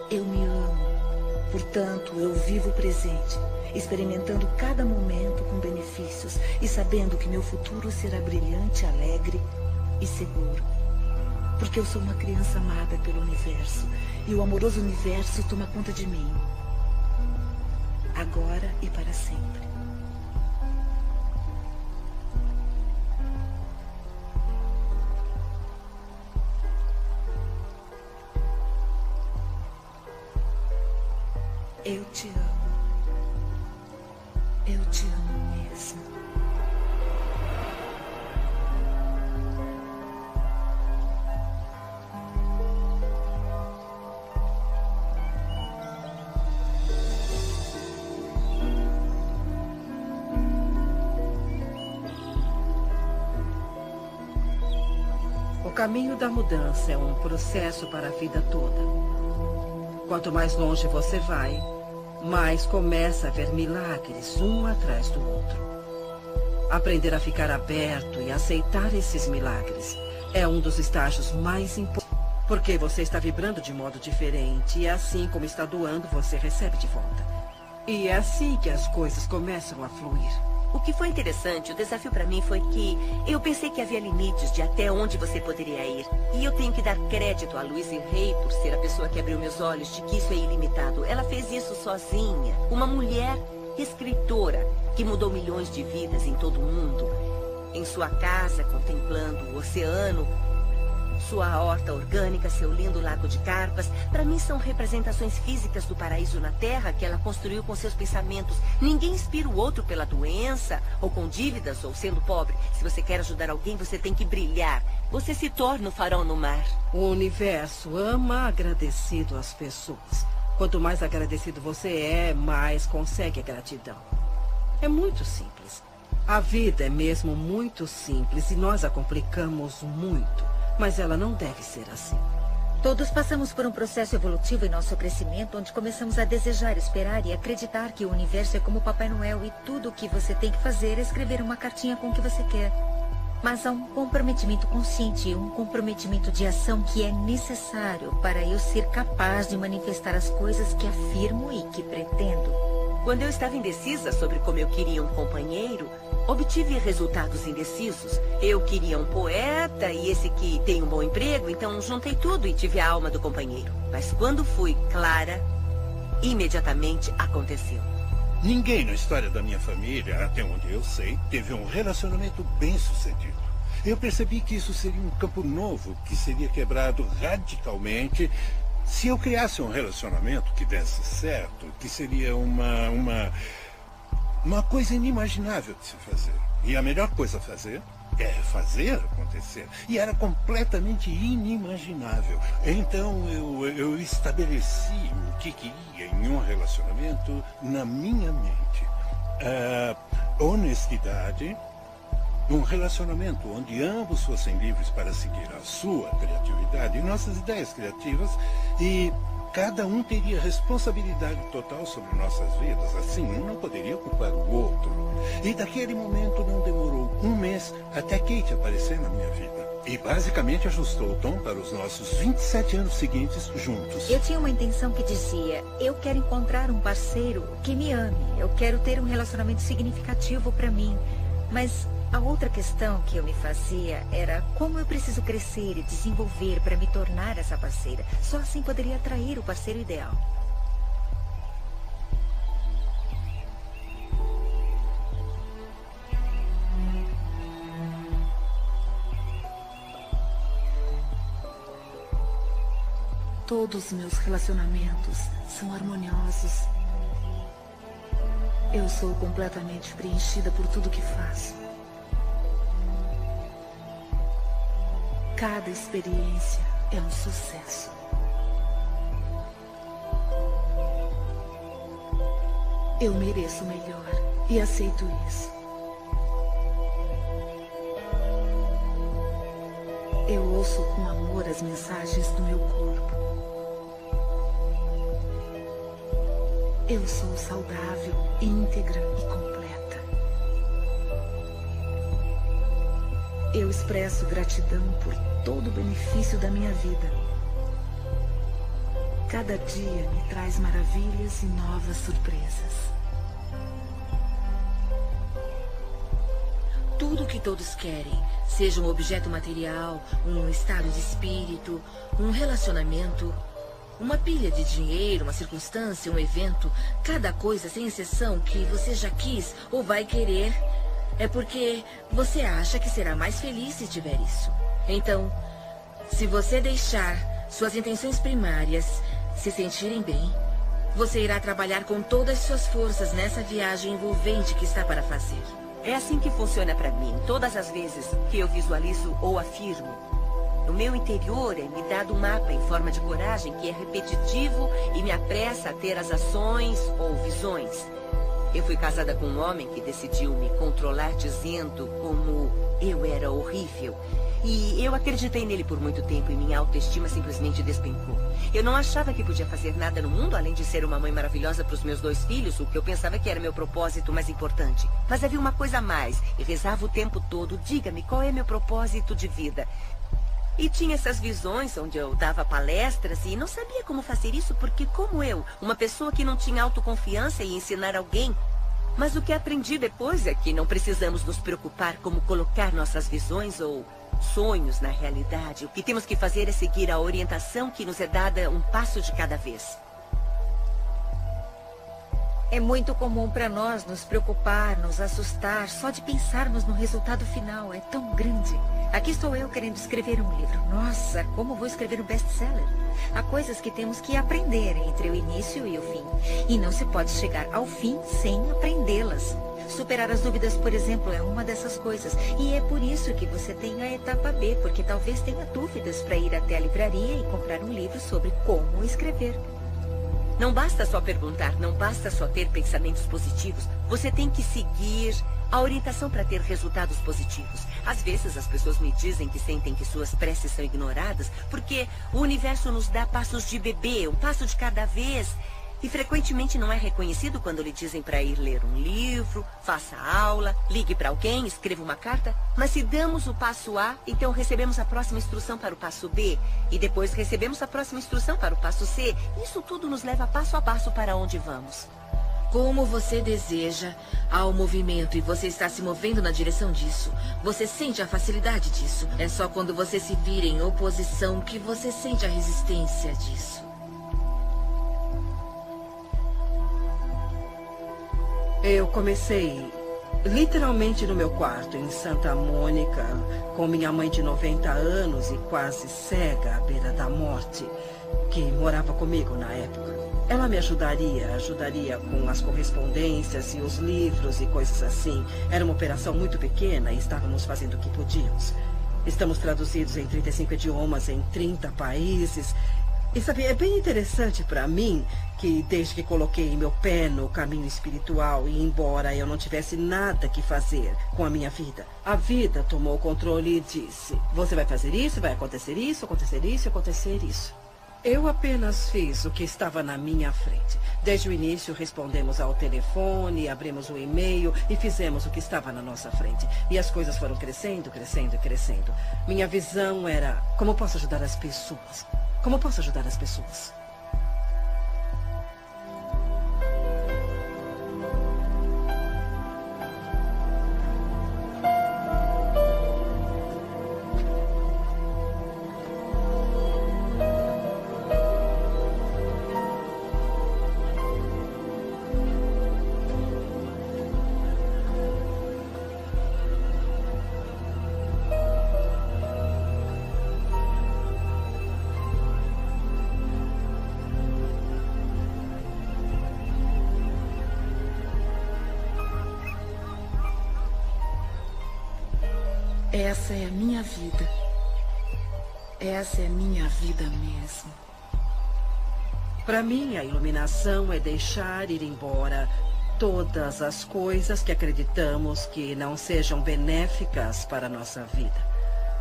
Eu me amo. Portanto, eu vivo o presente, experimentando cada momento com benefícios e sabendo que meu futuro será brilhante, alegre e seguro. Porque eu sou uma criança amada pelo universo e o amoroso universo toma conta de mim. Agora e para sempre. Eu te amo. Eu te amo mesmo. O caminho da mudança é um processo para a vida toda. Quanto mais longe você vai, mais começa a ver milagres um atrás do outro. Aprender a ficar aberto e aceitar esses milagres é um dos estágios mais importantes, porque você está vibrando de modo diferente e assim como está doando, você recebe de volta. E é assim que as coisas começam a fluir. O que foi interessante, o desafio para mim foi que eu pensei que havia limites de até onde você poderia ir. E eu tenho que dar crédito a Louise Hay por ser a pessoa que abriu meus olhos de que isso é ilimitado. Ela fez isso sozinha. Uma mulher escritora que mudou milhões de vidas em todo o mundo. Em sua casa, contemplando o oceano, sua horta orgânica, seu lindo lago de carpas. Para mim são representações físicas do paraíso na Terra que ela construiu com seus pensamentos. Ninguém inspira o outro pela doença, ou com dívidas, ou sendo pobre. Se você quer ajudar alguém, você tem que brilhar. Você se torna o farol no mar. O universo ama agradecido às pessoas. Quanto mais agradecido você é, mais consegue a gratidão. É muito simples. A vida é mesmo muito simples e nós a complicamos muito. Mas ela não deve ser assim. Todos passamos por um processo evolutivo em nosso crescimento, onde começamos a desejar, esperar e acreditar que o universo é como Papai Noel e tudo o que você tem que fazer é escrever uma cartinha com o que você quer. Mas há um comprometimento consciente e um comprometimento de ação que é necessário para eu ser capaz de manifestar as coisas que afirmo e que pretendo. Quando eu estava indecisa sobre como eu queria um companheiro, obtive resultados indecisos. Eu queria um poeta e esse que tem um bom emprego, então juntei tudo e tive a alma do companheiro. Mas quando fui clara, imediatamente aconteceu. Ninguém na história da minha família, até onde eu sei, teve um relacionamento bem-sucedido. Eu percebi que isso seria um campo novo, que seria quebrado radicalmente se eu criasse um relacionamento que desse certo, que seria uma coisa inimaginável de se fazer. E a melhor coisa a fazer é fazer acontecer. E era completamente inimaginável. Então eu estabeleci o que queria em um relacionamento na minha mente. Honestidade, um relacionamento onde ambos fossem livres para seguir a sua criatividade e nossas ideias criativas, e cada um teria responsabilidade total sobre nossas vidas. Assim, um não poderia culpar o outro. E daquele momento não demorou um mês até Kate aparecer na minha vida. E basicamente ajustou o tom para os nossos 27 anos seguintes juntos. Eu tinha uma intenção que dizia: eu quero encontrar um parceiro que me ame. Eu quero ter um relacionamento significativo para mim. Mas a outra questão que eu me fazia era como eu preciso crescer e desenvolver para me tornar essa parceira. Só assim poderia atrair o parceiro ideal. Todos os meus relacionamentos são harmoniosos. Eu sou completamente preenchida por tudo que faço. Cada experiência é um sucesso. Eu mereço o melhor e aceito isso. Eu ouço com amor as mensagens do meu corpo. Eu sou saudável, íntegra e completa. Eu expresso gratidão por todo o benefício da minha vida. Cada dia me traz maravilhas e novas surpresas. Tudo que todos querem, seja um objeto material, um estado de espírito, um relacionamento, uma pilha de dinheiro, uma circunstância, um evento, cada coisa, sem exceção, que você já quis ou vai querer, é porque você acha que será mais feliz se tiver isso. Então, se você deixar suas intenções primárias se sentirem bem, Você irá trabalhar com todas as suas forças nessa viagem envolvente que está para fazer. É assim que funciona para mim, todas as vezes que eu visualizo ou afirmo. No meu interior é me dado um mapa em forma de coragem que é repetitivo e me apressa a ter as ações ou visões. Eu fui casada com um homem que decidiu me controlar dizendo como eu era horrível. E eu acreditei nele por muito tempo e minha autoestima simplesmente despencou. Eu não achava que podia fazer nada no mundo além de ser uma mãe maravilhosa para os meus 2 filhos, o que eu pensava que era meu propósito mais importante. Mas havia uma coisa a mais e rezava o tempo todo, diga-me, qual é meu propósito de vida? E tinha essas visões onde eu dava palestras e não sabia como fazer isso porque, como eu, uma pessoa que não tinha autoconfiança e ensinar alguém. Mas o que aprendi depois é que não precisamos nos preocupar como colocar nossas visões ou sonhos na realidade. O que temos que fazer é seguir a orientação que nos é dada um passo de cada vez. É muito comum para nós nos preocupar, nos assustar, só de pensarmos no resultado final. É tão grande. Aqui estou eu querendo escrever um livro. Nossa, como vou escrever um best-seller? Há coisas que temos que aprender entre o início e o fim. E não se pode chegar ao fim sem aprendê-las. Superar as dúvidas, por exemplo, é uma dessas coisas. E é por isso que você tem a etapa B, porque talvez tenha dúvidas para ir até a livraria e comprar um livro sobre como escrever. Não basta só perguntar, não basta só ter pensamentos positivos. Você tem que seguir a orientação para ter resultados positivos. Às vezes as pessoas me dizem que sentem que suas preces são ignoradas porque o universo nos dá passos de bebê, um passo de cada vez. E frequentemente não é reconhecido quando lhe dizem para ir ler um livro, faça aula, ligue para alguém, escreva uma carta. Mas se damos o passo A, então recebemos a próxima instrução para o passo B. E depois recebemos a próxima instrução para o passo C. Isso tudo nos leva passo a passo para onde vamos. Como você deseja, há um movimento e você está se movendo na direção disso. Você sente a facilidade disso. É só quando você se vira em oposição que você sente a resistência disso. Eu comecei literalmente no meu quarto, em Santa Mônica, com minha mãe de 90 anos e quase cega à beira da morte, que morava comigo na época. Ela me ajudaria com as correspondências e os livros e coisas assim. Era uma operação muito pequena e estávamos fazendo o que podíamos. Estamos traduzidos em 35 idiomas, em 30 países. E sabe, é bem interessante para mim que desde que coloquei meu pé no caminho espiritual e embora eu não tivesse nada que fazer com a minha vida, a vida tomou o controle e disse: você vai fazer isso, vai acontecer isso, acontecer isso, acontecer isso. Eu apenas fiz o que estava na minha frente. Desde o início respondemos ao telefone, abrimos o e-mail e fizemos o que estava na nossa frente. E as coisas foram crescendo, crescendo e crescendo. Minha visão era: como posso ajudar as pessoas? Como posso ajudar as pessoas? Essa é a minha vida. Essa é a minha vida mesmo. Para mim, a iluminação é deixar ir embora todas as coisas que acreditamos que não sejam benéficas para a nossa vida,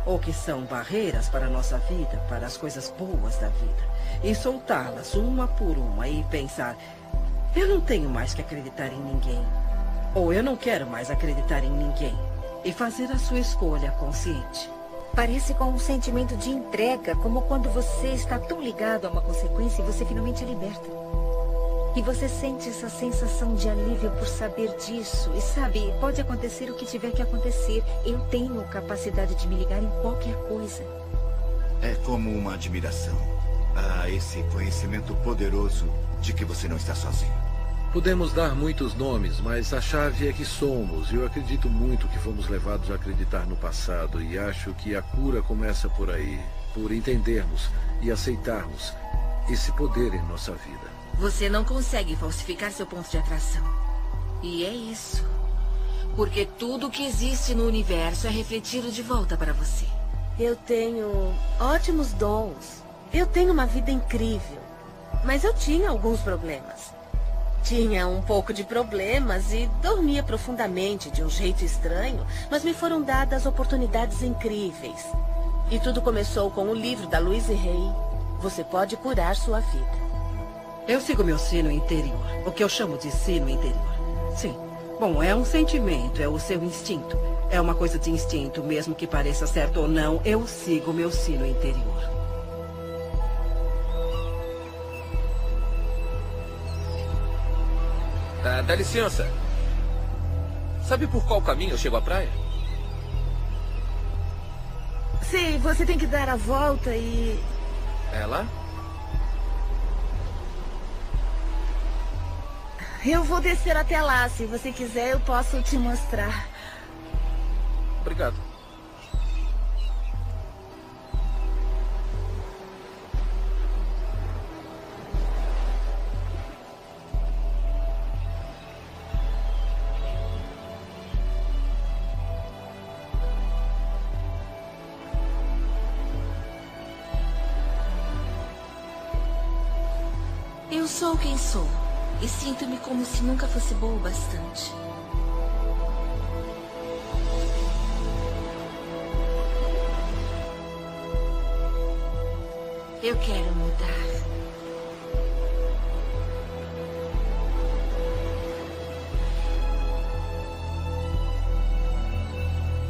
ou que são barreiras para a nossa vida, para as coisas boas da vida, e soltá-las uma por uma e pensar: eu não tenho mais que acreditar em ninguém, ou eu não quero mais acreditar em ninguém. E fazer a sua escolha consciente. Parece com um sentimento de entrega, como quando você está tão ligado a uma consequência e você finalmente é liberta. E você sente essa sensação de alívio por saber disso. E sabe, pode acontecer o que tiver que acontecer. Eu tenho capacidade de me ligar em qualquer coisa. É como uma admiração a esse conhecimento poderoso de que você não está sozinho. Podemos dar muitos nomes, mas a chave é que somos. Eu acredito muito que fomos levados a acreditar no passado e acho que a cura começa por aí, por entendermos e aceitarmos esse poder em nossa vida. Você não consegue falsificar seu ponto de atração. E é isso. Porque tudo que existe no universo é refletido de volta para você. Eu tenho ótimos dons. Eu tenho uma vida incrível. Mas eu tinha alguns problemas. Tinha um pouco de problemas e dormia profundamente de um jeito estranho, mas me foram dadas oportunidades incríveis. E tudo começou com o livro da Louise Hay, Você Pode Curar Sua Vida. Eu sigo meu sino interior, o que eu chamo de sino interior. Sim. Bom, é um sentimento, é o seu instinto. É uma coisa de instinto, mesmo que pareça certo ou não, eu sigo meu sino interior. Dá licença. Sabe por qual caminho eu chego à praia? Sim, você tem que dar a volta e... É lá? Eu vou descer até lá. Se você quiser, eu posso te mostrar. Obrigado. Eu sou quem sou. E sinto-me como se nunca fosse boa o bastante. Eu quero mudar.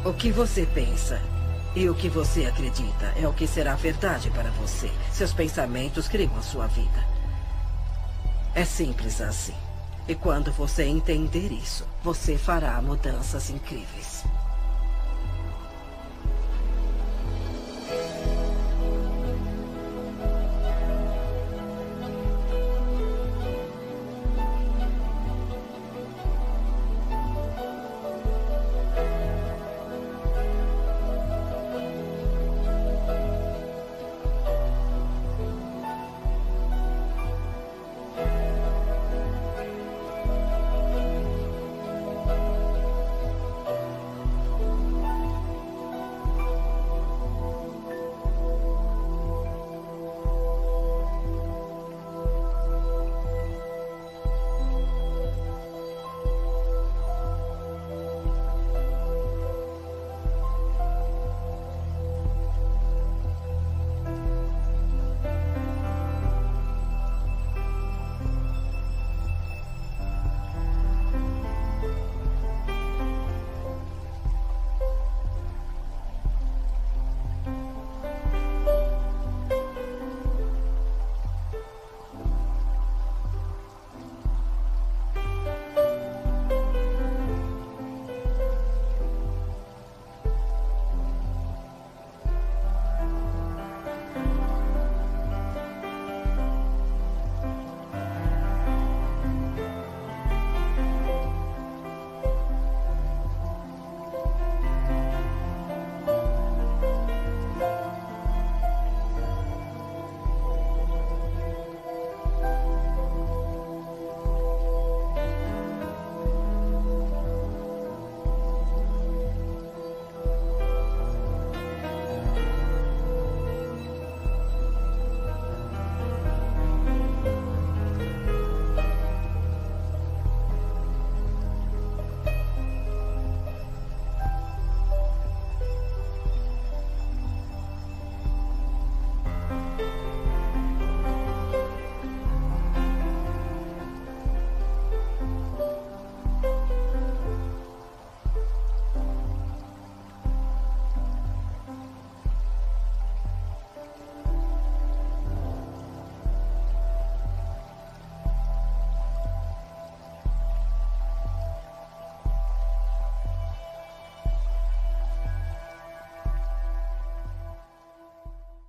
O que você pensa e o que você acredita é o que será verdade para você. Seus pensamentos criam a sua vida. É simples assim. E quando você entender isso, você fará mudanças incríveis.